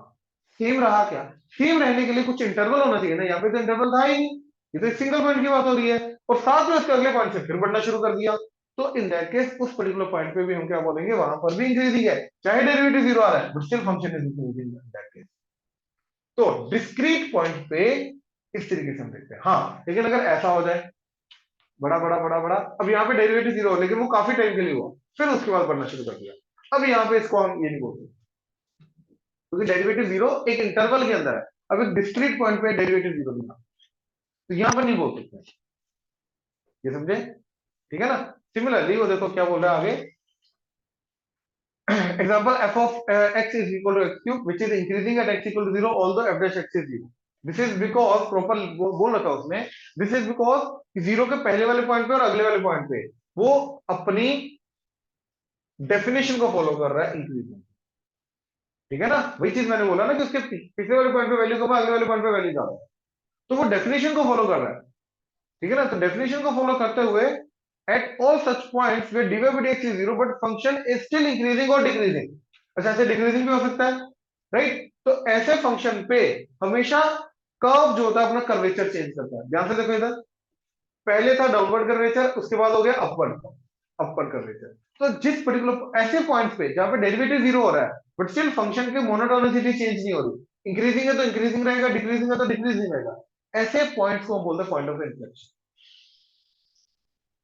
सेम रहा क्या, सेम रहने के लिए कुछ इंटरवल होना चाहिए ना, यहाँ पे तो इंटरवल था ही नहीं, ये तो एक सिंगल पॉइंट की बात हो रही है, और साथ में उसके अगले पॉइंट से फिर बढ़ना शुरू कर दिया, तो इन दैट केस उस पर्टिकुलर पॉइंट पे भी हम क्या बोलेंगे, वहां पर भी इंक्रीजिंग है, चाहे डेरिवेटिव जीरो आ रहा है, but still function is increasing in that case. तो डिस्क्रीट पॉइंट पे इस तरीके से हम देखते हैं। हाँ, लेकिन अगर ऐसा हो जाए बड़ा बड़ा बड़ा बड़ा, अब यहाँ पे डेरिवेटिव जीरो, लेकिन वो काफी टाइम के लिए हुआ, फिर उसके बाद बढ़ना शुरू कर दिया, अब यहाँ पे इसको हम ये नहीं बोलते, क्योंकि डेरिवेटिव जीरो एक इंटरवल के अंदर है, अब एक डिस्क्रीट पॉइंट पे डेरिवेटिव जीरो मिला, तो यहां पर नहीं बोल सकते, ये समझे, ठीक है ना। सिमिलरली वो देखो क्या बोल रहा है आगे, example f of x is equal to x cube which is increasing at x equal to 0 although f dash x is 0, this is because proper बोल रखा उसने, this is because जीरो के पहले वाले पॉइंट पे और अगले वाले पॉइंट पे वो अपनी डेफिनेशन को फॉलो कर रहा है इंक्रीजिंग, ठीक है ना, वही चीज मैंने बोला ना कि उसके पिछले वाले पॉइंट पे वैल्यू कम है, अगले वाले पॉइंट पे वैल्यू ज्यादा है, तो वो डेफिनेशन को फॉलो कर रहा है, ठीक है ना, तो डेफिनेशन को फॉलो करते हुए at all such points where dy by dx is zero but function is still increasing or decreasing, अच्छा ऐसे डिक्रीजिंग भी हो सकता है, राइट, तो ऐसे फंक्शन पे हमेशा कर्व जो होता है अपना कर्वेचर चेंज करता है, ध्यान से देखो इधर, पहले था डाउनवर्ड कर्वेचर, उसके बाद हो गया अपवर्ड अपवर्ड कर्वेचर, तो जिस पर्टिकुलर ऐसे पॉइंट्स पे जहां पे डेरिवेटिव जीरो हो रहा है बट स्टिल फंक्शन की मोनोटोनिसिटी चेंज नहीं हो रही, इंक्रीजिंग है तो इंक्रीजिंग रहेगा, डिक्रीजिंग है तो डिक्रीजिंग रहेगा, ऐसे पॉइंट्स को हम बोलते हैं पॉइंट ऑफ इन्फ्लेक्शन,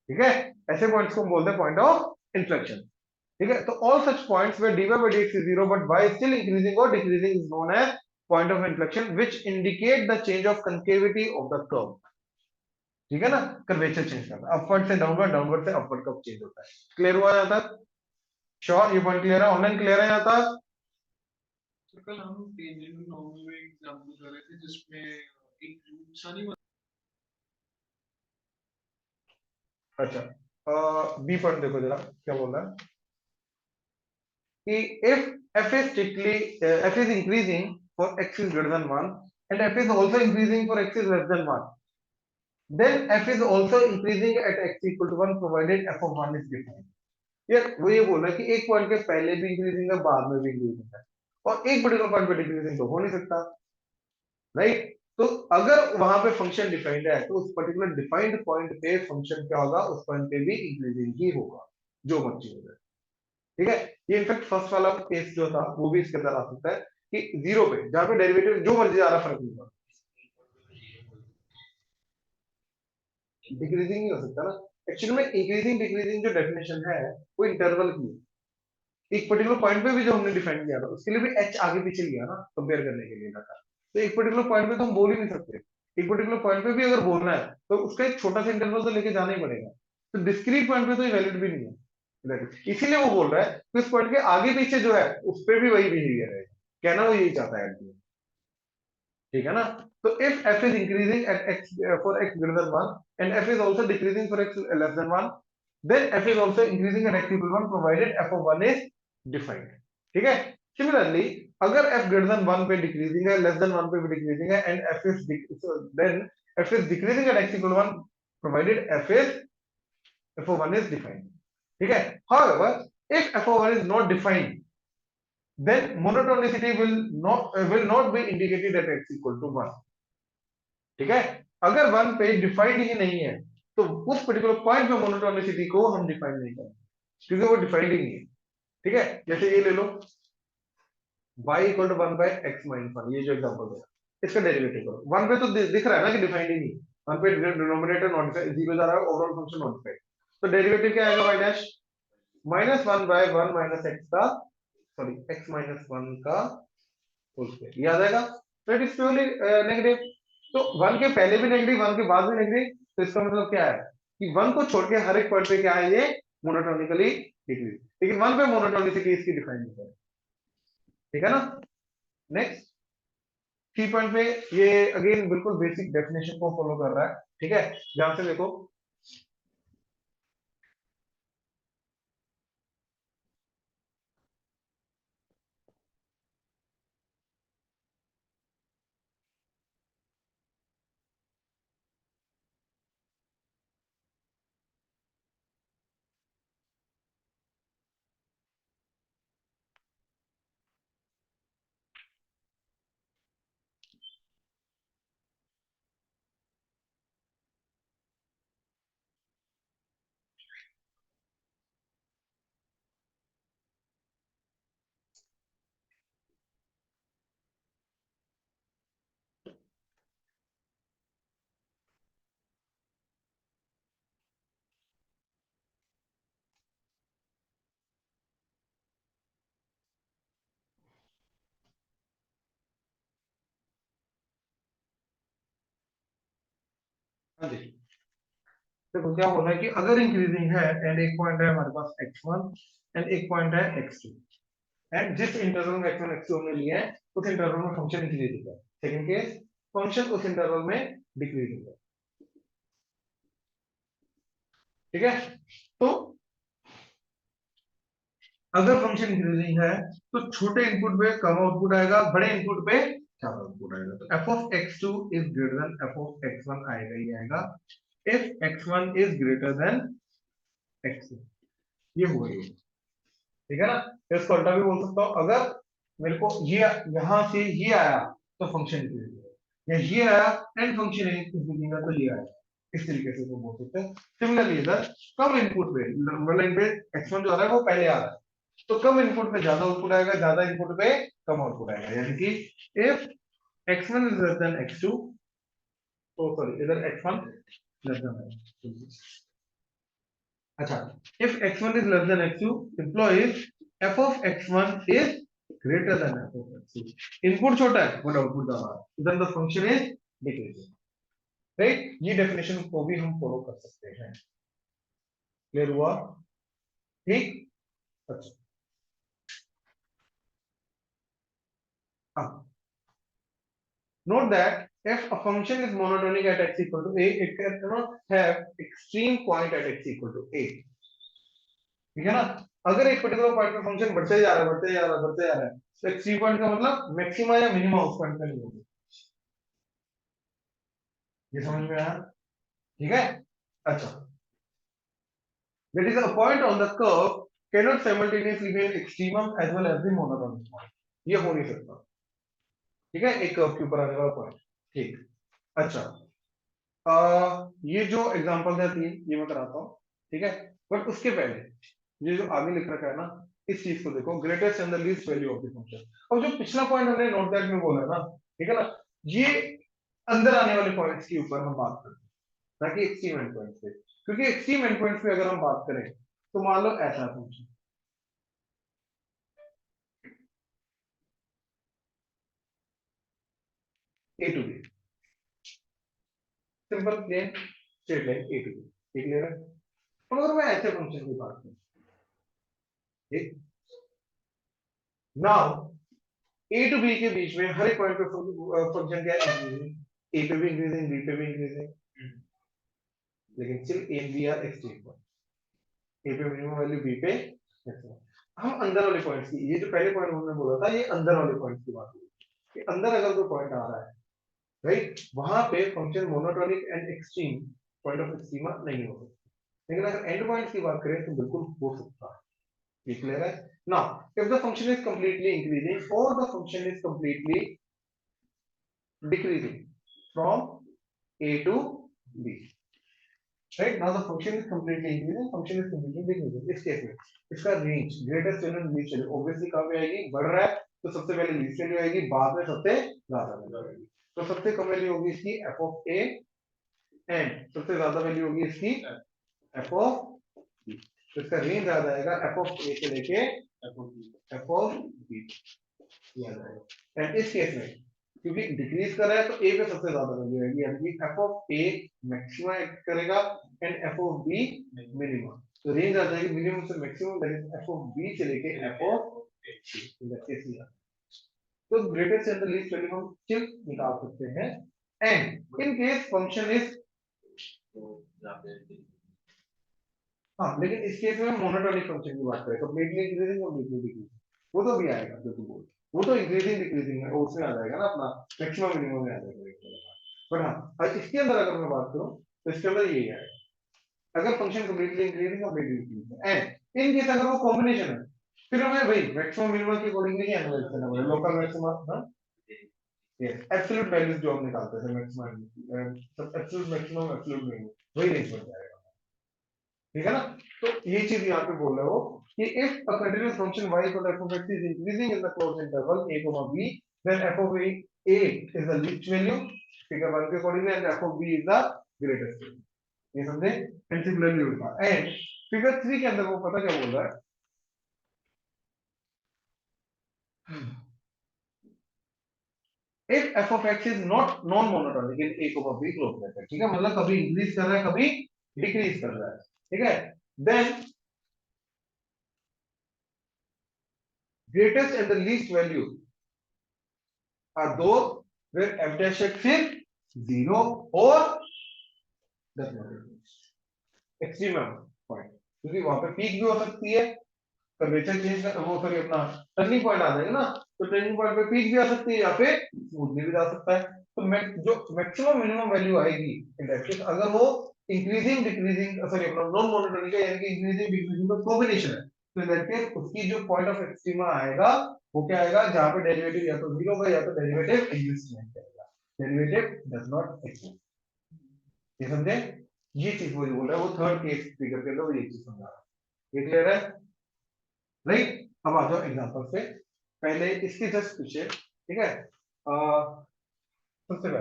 ठीक है, ऐसे पॉइंट्स को हम बोलते हैं पॉइंट ऑफ इन्फ्लेक्शन, ठीक है, तो all such points where dy by dx is zero but y is still increasing or decreasing is known as point of inflection which indicate the change of concavity of the curve, ठीक है ना, curvature change करता है, upward से downward, downward से upward कब change होता है, क्लियर हुआ जाता है, श्योर, ये पॉइंट क्लियर है, ऑनलाइन क्लियर है जाता है। तो कल हम टेंजेंट नॉर्मल में एग्जांपल कर रहे थे जिसमें एक रूट सा नहीं अच्छा, बी पॉइंट देखो जरा क्या बोल रहा है कि if f is strictly f is increasing for x is greater than 1 and f is also increasing for x is less than 1, then f is also increasing at x equal to 1 provided f of 1 is defined, यार वो ये बोल रहा है कि एक point के पहले भी इंक्रीजिंग है, बाद में भी इंक्रीजिंग है, और एक पर्टिकुलर पॉइंट पे डिक्रीजिंग तो हो नहीं सकता, राइट, तो अगर वहां पे फंक्शन डिफाइंड है तो उस पर्टिकुलर डिफाइंड पॉइंट पे फंक्शन क्या होगा, उस पॉइंट पे भी इंक्रीजिंग ही होगा, जो मर्जी हो जाए, ठीक है, ये इनफैक्ट फर्स्ट वाला केस जो था वो भी इसके अंदर आ सकता है कि जीरो पे जहां पे डेरिवेटिव जो मर्जी आ रहा फर्क नहीं पड़ता, डिक्रीजिंग ही हो सकता ना, एक्चुअली में इंक्रीजिंग डिक्रीजिंग जो डेफिनेशन है वो इंटरवल की है, एक पर्टिकुलर पॉइंट पे भी जो हमने डिफाइन किया था उसके लिए भी एच आगे पीछे लिया ना कंपेयर करने के लिए था, तो एक पर्टिकुलर पॉइंट पे तो हम बोल ही नहीं सकते, एक पर्टिकुलर पॉइंट पे भी अगर बोलना है तो उसका एक छोटा सा इंटरवल तो लेके जाना ही पड़ेगा, तो डिस्क्रीट पॉइंट पे तो ये वैलिड भी नहीं है, इसीलिए वो बोल रहा है कि उस पॉइंट के आगे पीछे जो है उस पर भी वही बिहेवियर है, कहना वो यही चाहता है, ठीक है ना, तो if f is increasing at x for x greater than 1 and f is also decreasing for x less than 1, then f is also increasing at x equal to 1 provided f of 1 is defined, ठीक है, similarly अगर f greater than 1 पे decreasing है, less than 1 पे भी decreasing है and then f is decreasing at x equal to 1 provided f of 1 is defined, ठीक है, however if f of 1 is not defined then monotonicity will not be indicated at x equal to 1, ठीक है, अगर 1 पे defined ही नहीं है तो उस पर्टिकुलर पॉइंट पे मोनोटोनिसिटी को हम डिफाइन नहीं करेंगे क्योंकि वो डिफाइंड ही नहीं है, ठीक है, जैसे ये ले लो y equal to 1 by x minus 1, ये जो एग्जांपल है इसका डेरिवेटिव करो, 1 पे तो दिख रहा है ना कि डिफाइंड ही नहीं है, 1 पे डिनोमिनेटर नॉट जीरो जा रहा है, ओवरऑल फंक्शन मॉडिफाइड, तो डेरिवेटिव क्या आएगा y dash minus 1 by 1 minus x का सॉरी x माइनस 1 का होल स्क्वायर, ये आ जाएगा, तो इट इज प्योरली नेगेटिव, तो 1 के पहले भी नेगेटिव 1 के बाद भी नेगेटिव, तो इसका मतलब क्या है कि 1 को छोड़ के हर एक पॉइंट पे क्या है, ये मोनोटोनिकली डिक्रीज, लेकिन 1 पे मोनोटोनिसिटी इसकी डिफाइन नहीं है, ठीक है ना। नेक्स्ट सी पॉइंट पे ये अगेन बिल्कुल बेसिक डेफिनेशन को फॉलो कर रहा है, ठीक है, ध्यान से देखो। हाँ जी, देखो क्या बोला है कि अगर इंक्रीजिंग है एंड एक पॉइंट है हमारे पास x1 एंड एक पॉइंट है x2, एंड जिस इंटरवल में x1 x2 हमने लिया है उस इंटरवल में फंक्शन इंक्रीजिंग है। सेकंड केस, फंक्शन उस इंटरवल में डिक्रीजिंग है। ठीक है, तो अगर फंक्शन इंक्रीजिंग है तो छोटे इनपुट पे कम आउटपुट आएगा, बड़े इनपुट पे ज्यादा आउटपुट आएगा। तो f of x2 is greater than f of x1 आएगा, ये आएगा if x1 is greater than x2। ये हुआ ये, ठीक है ना। इसको उल्टा भी बोल सकता हूं, अगर मेरे को ये यहां से ये आया तो फंक्शन इंक्रीजिंग है, या ये आया एंड फंक्शन इंक्रीजिंग है तो ये आया, इस तरीके से तो बोल सकते हैं। सिमिलरली इधर कम इनपुट पे लाइन पे x1 जो आ रहा है वो पहले आ रहा है, तो कम इनपुट पे ज्यादा आउटपुट आएगा, ज्यादा इनपुट पे कम आउटपुट आएगा, यानी कि if x1 is less than x2, तो सॉरी इधर x1 लेस देन, अच्छा, if x1 is less than x2 implies f of x1 is greater than f of x2। Input छोटा है बट आउटपुट ज्यादा है, then the function is decreasing, right. ये definition को भी हम फॉलो कर सकते हैं। क्लियर हुआ? ठीक, अच्छा, हाँ, note that if a function is monotonic at x equal to a, it cannot have extreme point at x equal to a। ठीक है ना, अगर एक पर्टिकुलर पॉइंट पे फंक्शन बढ़ते जा रहा है, बढ़ते जा रहा है, बढ़ते जा रहा है, तो एक्सट्रीम पॉइंट का मतलब मैक्सिमा या मिनिमा उस पॉइंट पे नहीं होगा। ये समझ में आया? ठीक है, अच्छा, that is a point on the curve cannot simultaneously be an extremum as well as the monotonic point। ये हो नहीं सकता, ठीक है, एक कर्व के ऊपर आने वाला पॉइंट। ठीक, अच्छा, ये जो एग्जांपल है तीन, ये मैं कराता हूँ, ठीक है, बट उसके पहले ये जो आगे लिख रखा है ना, इस चीज को देखो, greatest and the least value of the function. अब जो पिछला पॉइंट हमने नोट दैट में बोला ना, ठीक है ना, ये अंदर आने वाले पॉइंट्स के ऊपर हम बात करते हैं, ना कि एक्सट्रीम एंड पॉइंट्स पे, क्योंकि एक्सट्रीम एंड पॉइंट्स पे अगर हम बात करें तो मान लो ऐसा function A to B, simple plain straight line A to B, ठीक है। तो अगर मैं ऐसे फंक्शन की बात करूं, ठीक, नाउ ए टू बी के बीच में हर एक पॉइंट पे फंक्शन क्या है, इंक्रीजिंग, ए पे भी इंक्रीजिंग, बी पे भी इंक्रीजिंग, लेकिन still a b are extreme point, a पे मिनिमम वैल्यू, बी पे maximum। हम अंदर वाले पॉइंट्स की, ये जो पहले पॉइंट हमने बोला था, ये अंदर वाले पॉइंट्स की बात हुई कि अंदर अगर कोई पॉइंट आ रहा है, राइट, वहां पे function monotonic and extreme point of extrema नहीं हो सकता, लेकिन अगर एंड पॉइंट्स की बात करें तो बिल्कुल हो सकता है। ये क्लियर है? Now if the function is completely increasing और the function is completely decreasing from a to b, right, now the function is completely increasing, function is completely decreasing। इस केस में इसका range greatest value and least value obviously कहाँ पे आएगी, बढ़ रहा है तो सबसे पहले लीस्ट वैल्यू आएगी, बाद में सबसे ज्यादा वैल्यू आएगी। तो सबसे कम वैल्यू होगी इसकी f of a एंड सबसे ज्यादा वैल्यू होगी इसकी f of b। तो इसका रेंज आ जाएगा f of a से लेके f of b, ये आ जाएगा। एंड इस केस में क्योंकि डिक्रीज कर रहा है तो a पे सबसे ज्यादा वैल्यू आएगी, यानी कि f of a maxima act करेगा and f of b minimum. तो रेंज आ जाएगी मिनिमम से maximum, that is f of b से लेके f of a। तो greatest and the least value हम स्टिल निकाल सकते हैं and in case function is, हाँ लेकिन इस केस में मोनोटोनिक फंक्शन की बात करें, कंप्लीटली इंक्रीजिंग कंप्लीटली डिक्रीजिंग, वो तो भी आएगा जो तू बोल, वो तो इंक्रीजिंग डिक्रीजिंग है, उसमें आ जाएगा ना अपना मैक्सिमम मिनिमम में आ जाएगा। बट हाँ इसके अंदर अगर मैं बात करूं तो इसके अंदर यही आएगा, अगर function completely increasing completely decreasing and in case अगर वो कॉम्बिनेशन है, फिर हमें वही मैक्सिमम मिनिमम के अकॉर्डिंगली एनालाइज करना पड़ेगा, लोकल मैक्सिमम ना यस एब्सोल्यूट वैल्यूज जो हम निकालते हैं maximum, absolute maximum absolute minimum वही रेंज बन जाएगा, ठीक है ना। तो ये चीज यहाँ पे बोल रहे हो कि if a continuous function y equal f of x is increasing in the closed interval a comma b, then f of a is the least value figure 1 के accordingly and f of b is the greatest value, ये समझे, and similarly उल्टा and figure 3 के अंदर वो पता क्या बोल रहा है, if f of x is not non monotonic in a comma b close bracket, ठीक है, मतलब कभी इंक्रीज कर रहा है कभी डिक्रीज कर रहा है, ठीक है, then greatest and the least value are those where f dash x is 0 or does not exist, extremum point, क्योंकि वहां पे पीक भी हो सकती है, कर्वेचर चेंज कर वो सॉरी अपना टर्निंग पॉइंट आ जाएगा ना, तो टर्निंग पॉइंट पे पीक भी आ सकती है या फिर स्मूथली भी जा सकता है, तो जो मैक्सिमम मिनिमम वैल्यू आएगी इन दैट केस अगर वो इंक्रीजिंग डिक्रीजिंग सॉरी अपना नॉन मोनोटोनिक है यानी कि इंक्रीजिंग डिक्रीजिंग का कॉम्बिनेशन है, तो इन दैट केस उसकी जो पॉइंट ऑफ एक्सट्रीमा आएगा वो क्या आएगा, जहां पे डेरिवेटिव या तो 0 होगा या तो डेरिवेटिव एग्जिस्ट नहीं करेगा, डेरिवेटिव डज नॉट एग्जिस्ट, ये समझे, ये चीज वही बोल रहा है, वो थर्ड केस फिगर के अंदर वो ये चीज समझा रहा है, ये क्लियर है, राइट। अब आ जाओ एग्जांपल पे, पहले इसके जस्ट पीछे, ठीक है, सबसे पहले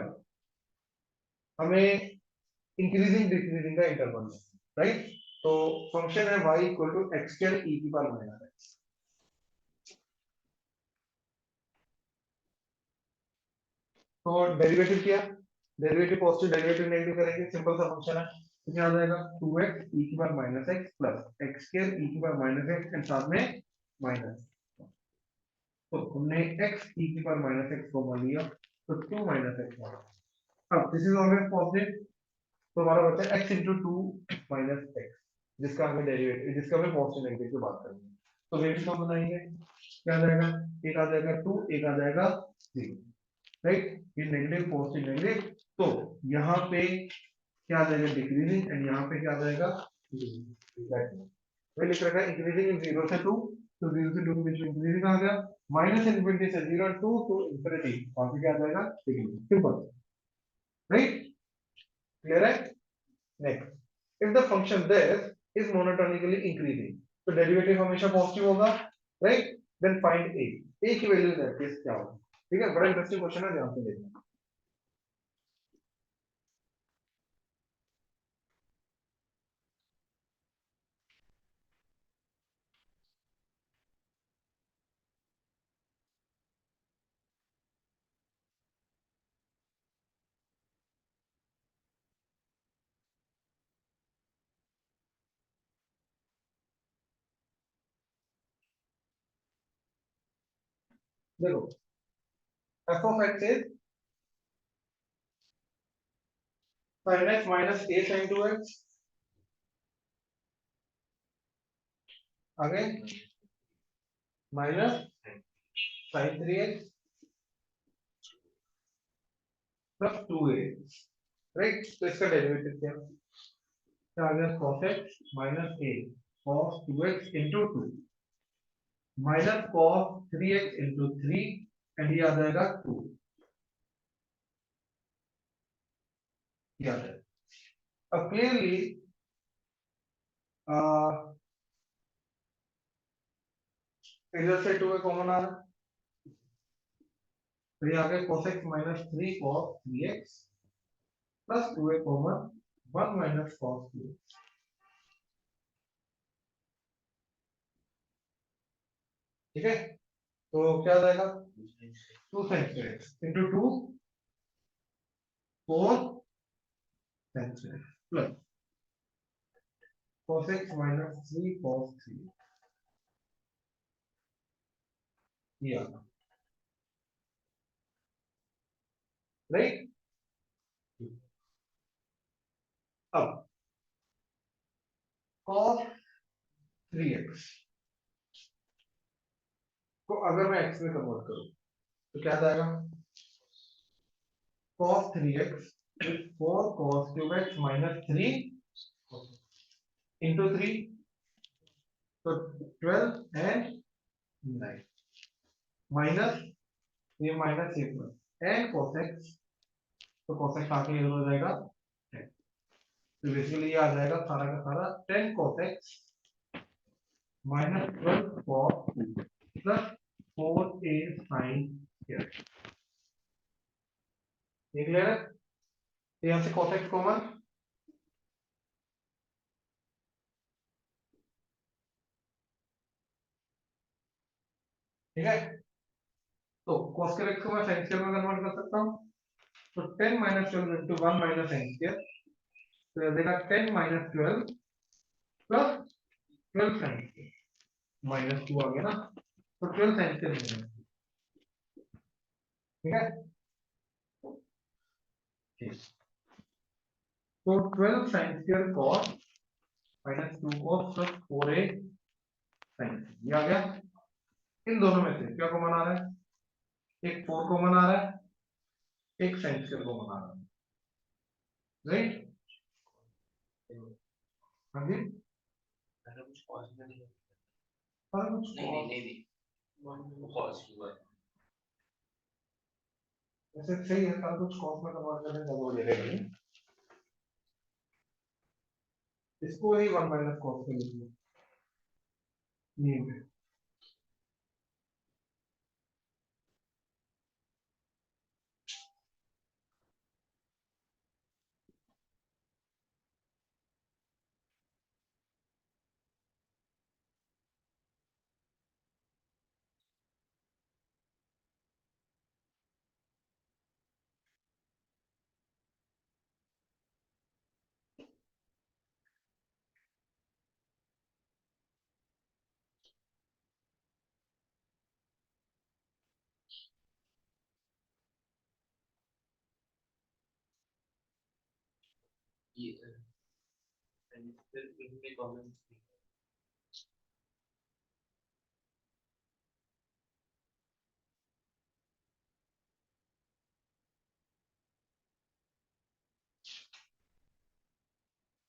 हमें इंक्रीजिंग डिक्रीजिंग का इंटरवल है, राइट, तो फंक्शन है y equal to x square e की पावर माइनस एक्स, तो डेरिवेटिव किया, डेरिवेटिव पॉजिटिव डेरिवेटिव नेगेटिव करेंगे, सिंपल सा फंक्शन है, तो क्या आ जाएगा 2x ई की power minus x plus x square e की पावर माइनस एक्स एंड साथ में माइनस, तो हमने x e की पावर माइनस एक्स को मान लिया, तो 2 माइनस एक्स, अब दिस इज ऑलवेज पॉजिटिव, तो हमारा बचा x into two minus x, जिसका हमें डेरिवेटिव जिसका हमें पॉजिटिव नेगेटिव की बात करनी है, तो वेरिएबल हम बनाएंगे, क्या आ जाएगा, एक आ जाएगा 2 एक आ जाएगा 0, राइट, ये नेगेटिव पॉजिटिव नेगेटिव, तो यहाँ पे क्या आ जाएगा डिक्रीजिंग एंड यहाँ पे क्या आ जाएगा इंक्रीजिंग, मैं लिख रखा है इंक्रीजिंग 0 से 2, तो 0 से 2 के बीच में इंक्रीजिंग आ गया, माइनस इनफिनिटी से 0 2 टू इंफिनिटी, वहां पे क्या आ जाएगा डिक्रीजिंग, सिंपल, राइट, क्लियर है। Next, if the function this is monotonically increasing, तो डेरिवेटिव हमेशा पॉजिटिव होगा, राइट, देन फाइंड a की वैल्यू इन दैट केस क्या होगी, ठीक है, बड़ा इंटरेस्टिंग क्वेश्चन है, ध्यान से देखना, देखो f of x is sin x minus a sin 2x, आगे minus sin 3x plus 2a, right, तो इसका डेरिवेटिव क्या आ गया cos x minus a cos 2x into 2 minus cos 3x into 3 and ये आ जाएगा 2, ये आ जाएगा, अब क्लियरली इधर से 2 कॉमन आ रहा है, तो ये आ गया cos x minus 3 cos 3x plus 2 common 1 minus cos 2x, ठीक है, तो क्या आ जाएगा 2 sin 2x into 2 4 sin 2x plus cos x minus 3 cos 3, ये आ गया, राइट। अब cos 3x को अगर मैं x में कन्वर्ट करूं तो क्या जाएगा, cos 3x 4 cos cube x minus 3 into 3, तो 12 एंड 9 माइनस ये माइनस ये प्लस एंड cos x, तो cos x आके इधर हो जाएगा 10, तो बेसिकली ये आ जाएगा सारा का सारा 10 cos x minus 12 cos plus 4a sin x। देख ले रहे, तो यहाँ से cos x कॉमन, ठीक है, तो cos स्क्वायर x को मैं sin स्क्वायर में कन्वर्ट कर सकता हूँ, तो 10 minus 12 into 1 minus sin square, तो ये देगा 10 minus 12 plus 12 sin square minus 2 आ गया ना, तो 12 sin स्क्वायर मिलेगा, ठीक है, ठीक। तो 12 sin square cos minus 2 cos plus 4a sin, ये आ गया। इन दोनों में से क्या कॉमन आ रहा है, एक 4 कॉमन आ रहा है, एक sin स्क्वायर कॉमन आ रहा है, राइट। हाँ जी, मैंने कुछ cos में नहीं, और कुछ नहीं cos हुआ है। वैसे सही है, सारा कुछ cos में कन्वर्ट करने का वो ले लेंगे, इसको ही 1 माइनस cos के लिख लो, ये ये फिर इनके कमेंट्स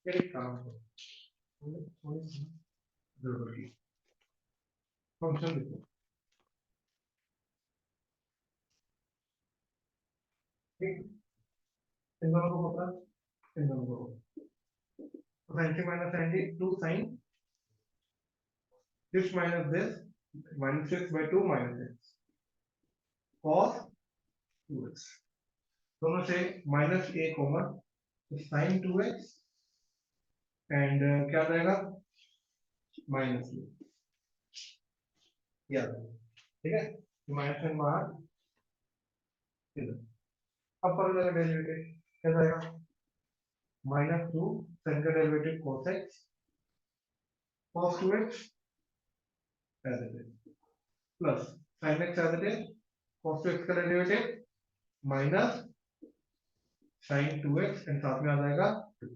क्या काम है, थोड़ी सी गड़बड़ की फंक्शन लिखो, ठीक, इन दोनों को पता, इन दोनों को sin t minus sin t 2 sin this minus this minus x by 2 minus x cos 2x, दोनों से माइनस a कॉमन, तो sin 2x एंड क्या आ जाएगा माइनस a, याद, ठीक है, माइनस एंड बाहर इधर, अब पर जाएगा डेरिवेटिव, क्या जाएगा माइनस 2 sin का derivative cos x cos 2x as it is plus sin x as it is cos 2x का derivative minus sin 2x and साथ में आ जाएगा 2,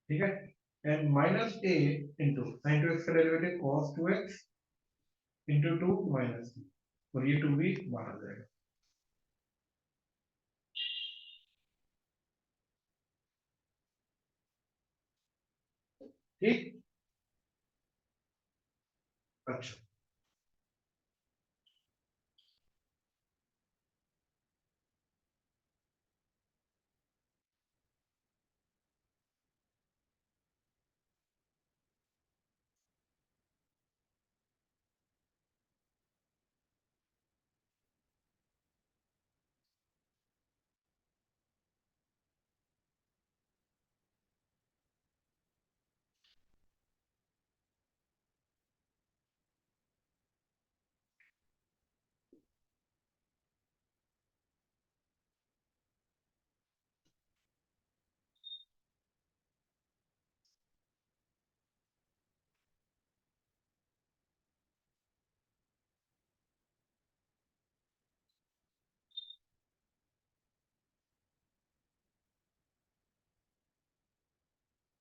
ठीक है, and minus a into sin 2x का derivative cos 2x into 2 minus, और ये 2 भी बाहर आ जाएगा, ठीक, अच्छा।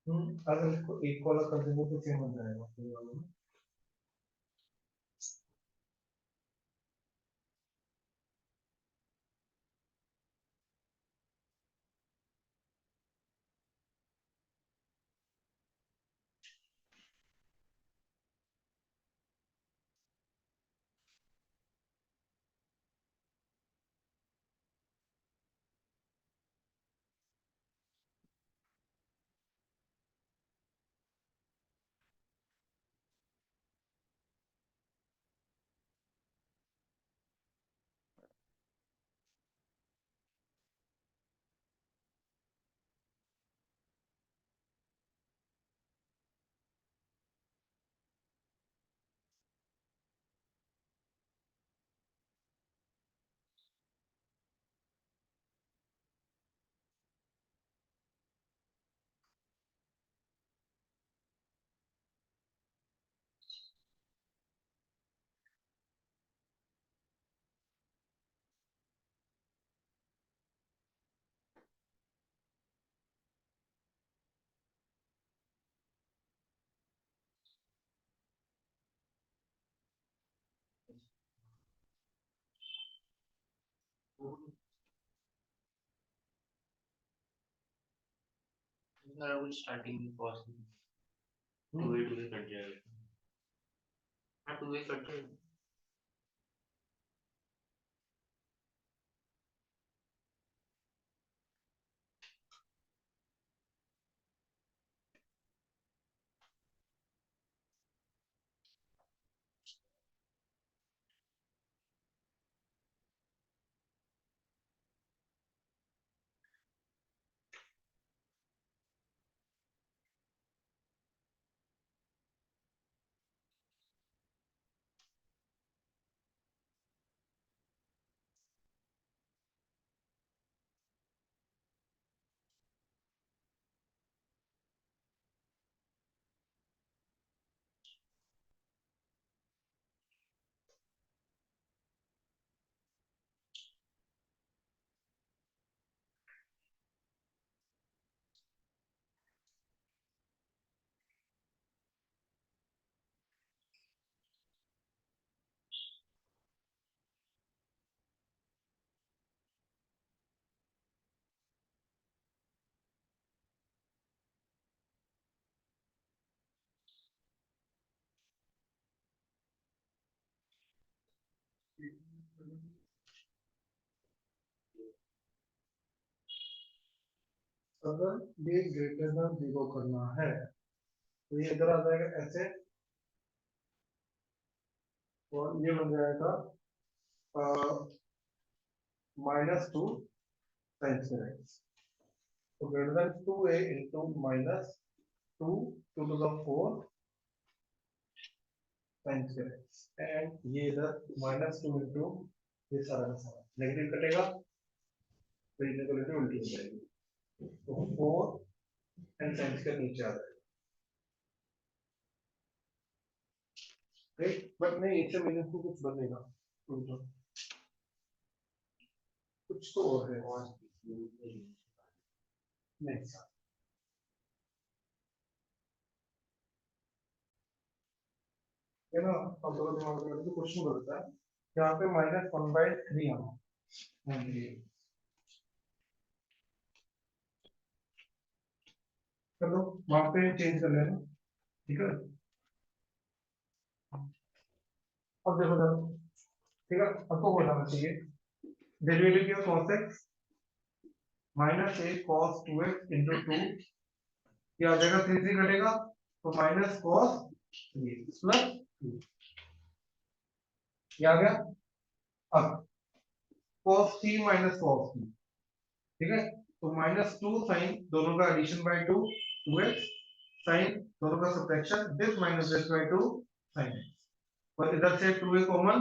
अगर इसको एक को अलग कर देंगे तो सेम हो जाएगा ये वाला ना। कुछ starting cost two way cut जाएगा। हाँ टू वे कट जाएगा। अगर ये ग्रेटर देन 0 करना है तो ये इधर आ जाएगा ऐसे और ये बन जाएगा -2 साइन स्क्वायर एक्स। तो greater than 2a into -2 to the 4 sine square x and ये इधर -2 इंटू ये सारा का सारा नेगेटिव कटेगा तो इनइक्वालिटी उल्टी हो जाएगी तो 4 एंड साइन स्क्वायर नीचे आ जाएगा। राइट बट नहीं इससे मीनिंगफुल कुछ बनेगा कुछ तो और है नहीं है ना। अब दोनों दिमाग में तो क्वेश्चन बोलता है यहाँ पे -1/3 आना चलो वहां पे चेंज कर लेना ठीक है। अब देखो जरा ठीक है आपको हो जाना चाहिए डेरिवेटिव किया cos x -a cos 2x into 2 ये आ जाएगा 3 3 घटेगा तो माइनस cos 3 प्लस 2 ये आ गया। अब cos 3 माइनस cos 2 ठीक है तो -2 साइन दोनों का एडिशन बाय 2 2x साइन दोनों का subtraction this minus this by 2 sine x और इधर से 2a common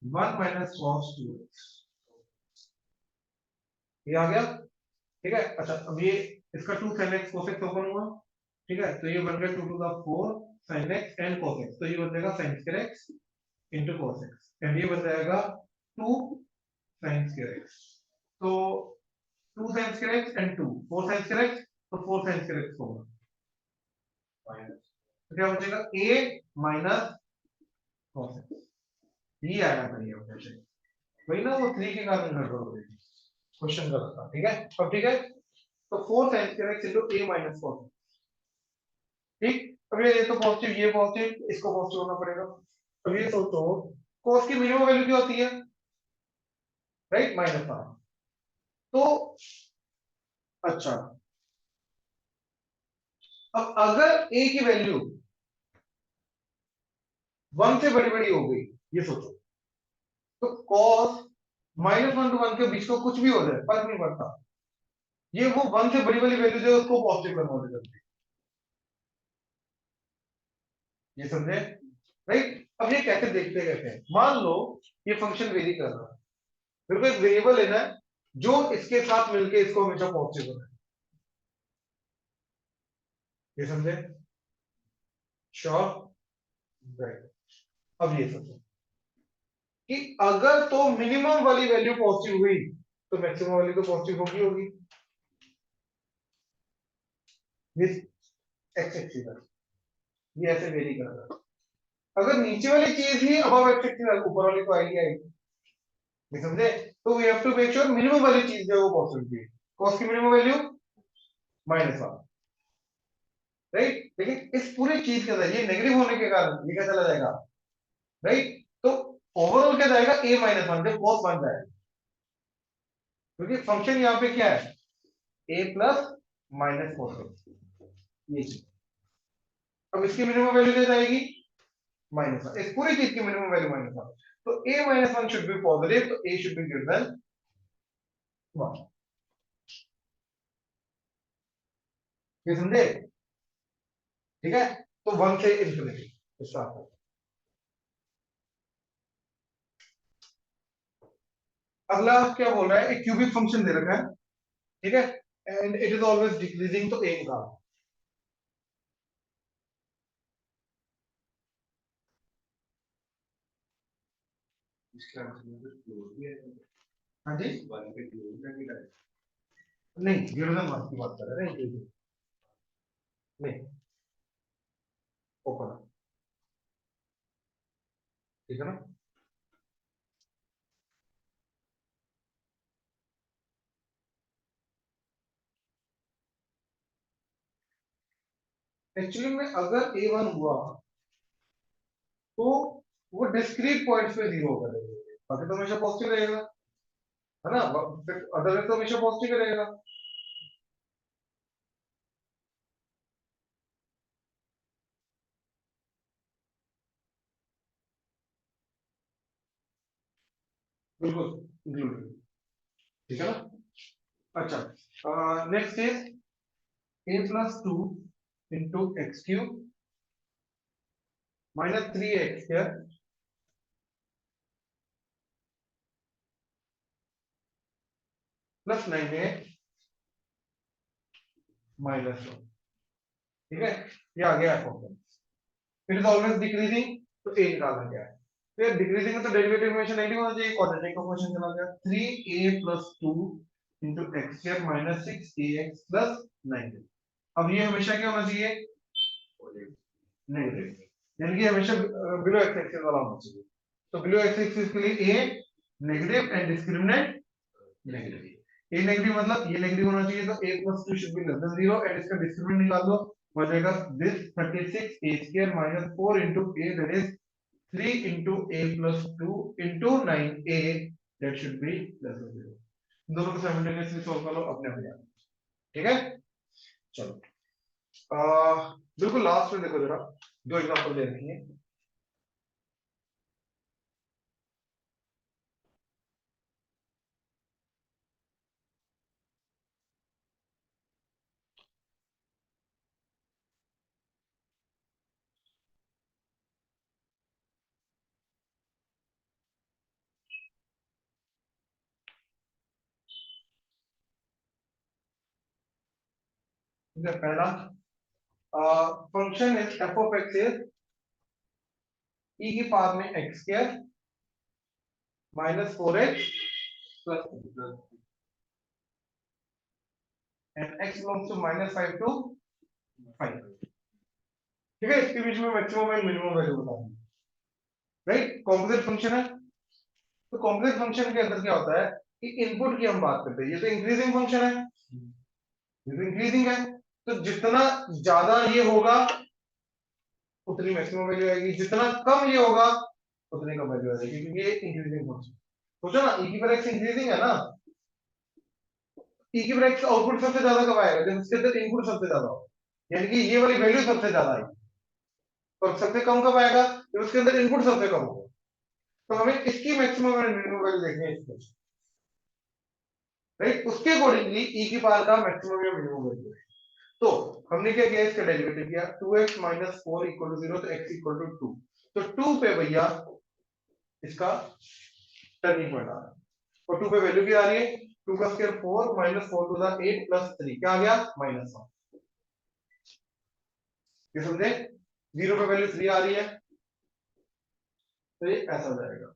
1 minus cos 2x ये आ गया ठीक है। अच्छा अब ये इसका 2 sin x cos x open हुआ ठीक है तो ये बन गया 2 to the 4 sin x and cos x तो ये बन जाएगा sin square x into cos x and ये बन जाएगा 2 sin square x तो 2 sin square x and 2 4 sin square x तो 4 साइन स्क्वायर एक्स होगा, तो क्या बचेगा a माइनस cos x, ये आना चाहिए अपने से, वही ना वो 3 के कारण गड़बड़ हो रही थी, क्वेश्चन गलत था, ठीक है। अब ठीक है, तो 4 sin square x into a minus cos x, ठीक। अब ये तो पॉजिटिव, ये पॉजिटिव, इसको पॉजिटिव होना पड़ेगा। अब ये सोचो cos की मिनिमम वैल्यू क्या होती है, राइट, -1। तो अच्छा, अब अगर a की वैल्यू 1 से बड़ी बड़ी हो गई, ये सोचो, तो cos -1 to 1 के बीच को कुछ भी हो जाए फर्क नहीं पड़ता, ये वो 1 से बड़ी वाली वैल्यू जो है उसको पॉजिटिव कन्वर्ट करती है, ये समझे, राइट। अब ये कैसे देखते हैं, मान लो ये फंक्शन वेरी कर रहा है, मेरे को एक वेरिएबल लेना है जो इसके साथ मिलके इसको हमेशा पॉजिटिव बनाए, ये समझे, श्योर, राइट। अब ये समझो कि अगर तो मिनिमम वाली वैल्यू पॉजिटिव हुई तो मैक्सिमम वाली तो पॉजिटिव होगी होगी, ये एक्स एक्सिस है, ये ऐसे वेरी कर रहा है, अगर नीचे वाली चीज ही अबव एक्स एक्सिस है, ऊपर वाली तो आएगी आएगी, ये समझे। तो we have to make sure minimum वाली चीज जो है वो पॉजिटिव है, कॉस की मिनिमम वैल्यू -1, राइट। लेकिन इस पूरी चीज के अंदर ये नेगेटिव होने के कारण ये क्या चला जाएगा, राइट। तो ओवरऑल क्या जाएगा a-1 जब cos बन जाए, क्योंकि फंक्शन यहाँ पे क्या है a प्लस माइनस cos, ये चीज। अब इसकी मिनिमम वैल्यू क्या जाएगी -1, इस पूरी चीज की मिनिमम वैल्यू -1, तो a-1 शुड बी पॉजिटिव, तो a should be greater than 1, ये समझे, ठीक है। तो 1 से इंफिनिटी स्टार्ट। अगला क्या बोल रहा है, एक क्यूबिक फंक्शन दे रखा है, ठीक है, and it is always decreasing, तो a निकाल, इसका मतलब क्लोज भी है, हाँ जी, 1 पे क्लोज है, नहीं ग्रेटर देन 1 की बात कर रहे हैं, नहीं ओपन, ठीक है ना। एक्चुअली में अगर a1 हुआ तो वो डिस्क्रीट पॉइंट्स पे जीरो करेगा, बाकी तो हमेशा पॉजिटिव रहेगा, है ना, अदरवाइज तो हमेशा पॉजिटिव रहेगा। बिल्कुल इंक्लूडेड, ठीक है ना। अच्छा, next is a+2 into x cube -3x² plus 9a -1, ठीक है, ये आ गया formula. It is always decreasing, तो a निकालना क्या है, फिर डिक्रीजिंग में तो डेरिवेटिव हमेशा नेगेटिव होना चाहिए, क्वाड्रेटिक का क्वेश्चन चला गया, 3a+2 into x² -6ax plus 9। अब ये हमेशा क्या होना चाहिए, नेगेटिव, यानी कि हमेशा बिलो एक्स एक्सिस वाला होना चाहिए, तो बिलो एक्स एक्सिस के लिए a negative and discriminant negative, a negative मतलब ये नेगेटिव होना चाहिए, तो a+2 should be less than 0, and इसका डिस्क्रिमिनेंट निकाल दो, हो जाएगा this 36a² -4 into a, that is 3 into a+2 into 9a, that should be less than 0, दोनों को साइमल्टेनियसली सॉल्व कर लो अपने आप यार, ठीक है। चलो बिल्कुल लास्ट में देखो जरा, दो एग्जांपल दे रखी है, ठीक है। पहला function is f of x is e की पावर में x² -4x plus, and x belongs to -5 to 5। ठीक है, इसके बीच में मैक्सिमम एंड मिनिमम वैल्यू बता दी, राइट। कॉम्पोजिट फंक्शन है, तो कॉम्पोजिट फंक्शन के अंदर क्या होता है कि इनपुट की हम बात करते हैं, ये तो इंक्रीजिंग फंक्शन है, ये तो इंक्रीजिंग है, तो जितना ज्यादा ये होगा उतनी मैक्सिमम वैल्यू आएगी, जितना कम ये होगा उतनी कम वैल्यू आएगी, क्योंकि ये इंक्रीजिंग फंक्शन। सोचो ना, e की पावर x इंक्रीजिंग है ना, e की पावर x आउटपुट सबसे ज्यादा कब आएगा, जब इसके अंदर इनपुट सबसे ज्यादा हो, यानी कि ये वाली वैल्यू सबसे ज्यादा आएगी। और सबसे कम कब आएगा, जब उसके अंदर इनपुट सबसे कम होगा। तो हमें इसकी मैक्सिमम और मिनिमम वैल्यू देखनी है इसमें, राइट। उसके अकॉर्डिंगली e की पावर का मैक्सिमम या मिनिमम वैल्यू है। तो हमने क्या किया, इसका डेरिवेटिव किया, 2x - 4 = 0, तो x = 2। तो 2 पे भैया इसका टर्निंग पॉइंट आ रहा है, और 2 पे वैल्यू क्या आ रही है, 2 का स्क्वायर 4 -4 to the 8 + 3 क्या आ गया, -1। ये समझे, 0 पे वैल्यू 3 आ रही है, तो ये ऐसा हो जाएगा।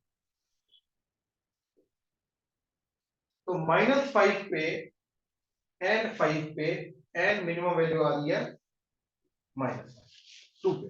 तो -5 पे एंड 5 पे एंड मिनिमम वैल्यू आ रही है -2 पे,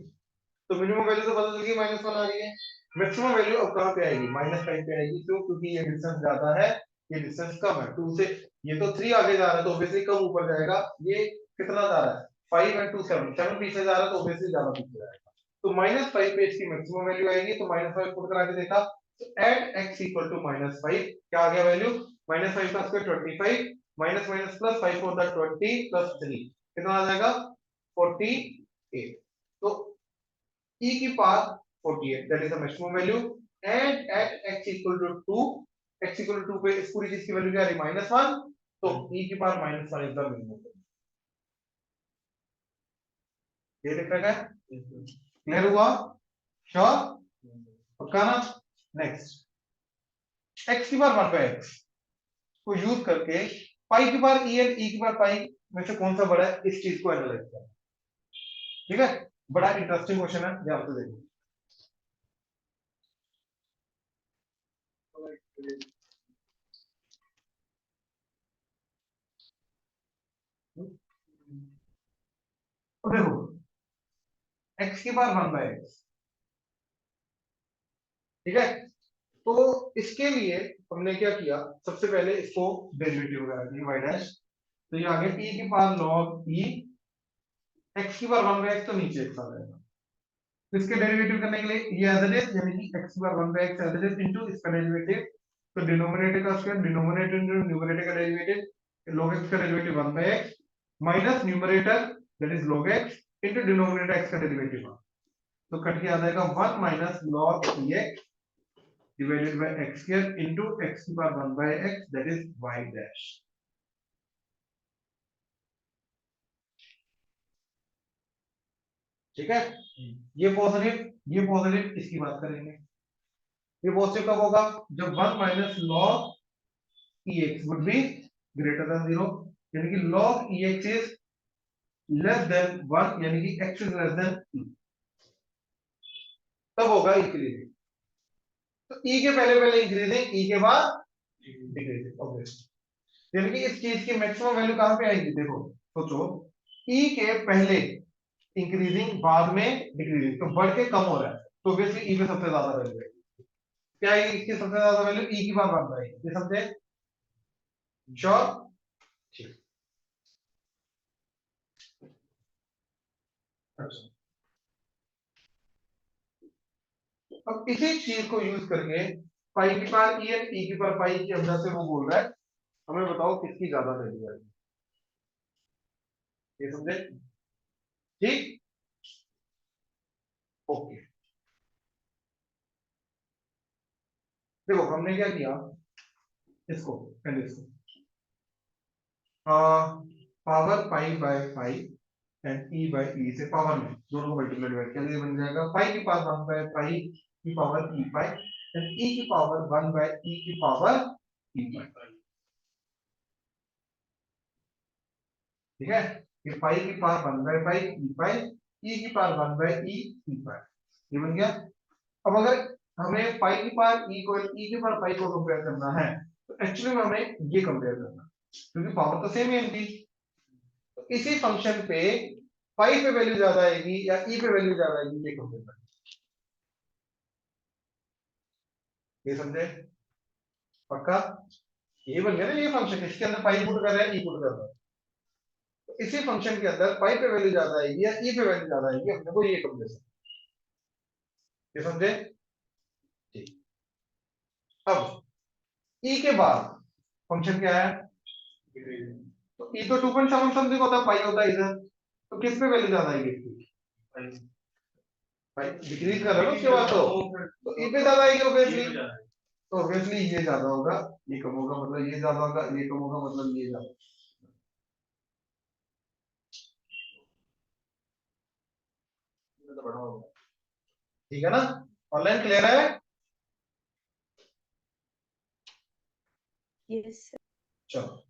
तो मिनिमम वैल्यू तो पता चल गई, -1 आ रही है। मैक्सिमम वैल्यू अब कहां पे आएगी, -5 पे आएगी। क्यों, क्योंकि ये डिस्टेंस ज्यादा है, ये डिस्टेंस कम है 2 से, ये तो 3 आगे जा रहा है तो ऑब्वियसली कम ऊपर जाएगा, ये कितना जा रहा है 5 and 2 7 7 पीछे जा रहा है तो ऑब्वियसली ज्यादा पीछे जाएगा। तो -5 पे इसकी मैक्सिमम वैल्यू आएगी, तो -5 पुट करा के देखा, तो एट x = -5 क्या आ गया वैल्यू, -5 का square 25, minus minus plus 5 4 20 plus 3 कितना आ जाएगा 48। तो e की power 48 that is the maximum value, and at x = 2, x = 2 पे इस पूरी चीज की वैल्यू क्या आ रही -1, तो e की पावर -1 इज द मिनिमम। ये दिख रहा है, क्लियर हुआ, श्योर, पक्का ना। नेक्स्ट x की पावर 1/x को यूज करके पाई की पावर e एंड e की पावर पाई में से कौन सा बड़ा है, इस चीज को एनालाइज करना। ठीक है, बड़ा इंटरेस्टिंग क्वेश्चन है, ध्यान से देखो। तो देखो x की पावर 1/x, ठीक है, तो इसके लिए हमने क्या किया, सबसे पहले इसको डेरिवेटिव लगा दिया y डैश, तो ये आ गया e की पावर log e, x की पावर 1/x तो नीचे x आ जाएगा, तो इसके डेरिवेटिव करने के लिए ये एज इट इज, यानी कि x की power 1/x as it is into इसका डेरिवेटिव, तो डिनोमिनेटर का स्क्वायर डिनोमिनेटर इनटू न्यूमरेटर का डेरिवेटिव, log x का derivative 1/x minus numerator that is log x into denominator x का डेरिवेटिव, तो कट के आ जाएगा 1 माइनस log x divided by x square into x की power 1/x that is y dash। ठीक है, ये पॉजिटिव इसकी बात करेंगे, ये पॉजिटिव कब होगा, जब 1 माइनस log ex would be greater than 0, यानी कि log ex is less than 1, यानी कि x is less than e, तब होगा इक्विलिब्रियम। तो e के पहले पहले इंक्रीजिंग, e के बाद डिक्रीजिंग, ऑब्वियसली, यानी कि इस चीज की मैक्सिमम वैल्यू कहां पे आएगी, देखो सोचो, e के पहले इंक्रीजिंग बाद में डिक्रीजिंग, तो बढ़ के कम हो रहा है, तो ऑब्वियसली e पे सबसे ज्यादा वैल्यू है, क्या है इसकी सबसे ज्यादा वैल्यू, e की पावर 1 है, ये समझे, श्योर। ठीक, अच्छा, अब इसी चीज को यूज करके पाई की पावर e एंड e की पावर पाई के अंदर से वो बोल रहा है हमें बताओ किसकी ज्यादा वैल्यू आएगी, ये समझे, ठीक, ओके। देखो हमने क्या किया, इसको पहले इसको power pi by pi and e by e से पावर में दोनों को मल्टीप्लाई डिवाइड किया, ये बन जाएगा पाई की पावर 1 बाय पाई की पावर ई पाई एंड ई की पावर 1 बाय ई की पावर ई पाई। ठीक है, ये पाई की पावर 1 बाय पाई ई पाई, ई की पावर 1 बाय ई ई पाई, ये बन गया। अब अगर हमें पाई की पावर ई को ई की पावर पाई को कंपेयर करना है, तो एक्चुअली में हमें ये कंपेयर करना है, क्योंकि पावर तो सेम ही है इनकी, इसी फंक्शन पे पाई पे वैल्यू ज्यादा आएगी या ई पे वैल्यू ज्यादा आएगी, ये कंपेयर करना। ये समझे? पक्का? ये बन गया ना, ये फंक्शन इसके अंदर पाई पुट कर रहा है, ई पुट कर रहा है, तो इसी फंक्शन के अंदर पाई पे वैल्यू ज्यादा आएगी या ई पे वैल्यू ज्यादा आएगी, हम देखो ये कंपेयर। ये समझे? ठीक। अब ई के बाद फंक्शन क्या है? तो ई तो 2.7 समथिंग होता है, पाई होता है इधर, तो किस पे वैल्यू ज्यादा आएगी इसकी? भाई डिक्रीज कर रहा है ना उसके बाद, तो ई पे ज्यादा आएगी ऑब्वियसली, तो ऑब्वियसली ये ज्यादा होगा, ये कम होगा, मतलब ये ज्यादा होगा, ये कम होगा, मतलब ये ज्यादा। ये तो बड़ा होगा, ठीक है ना? ऑनलाइन क्लियर है? Yes. चलो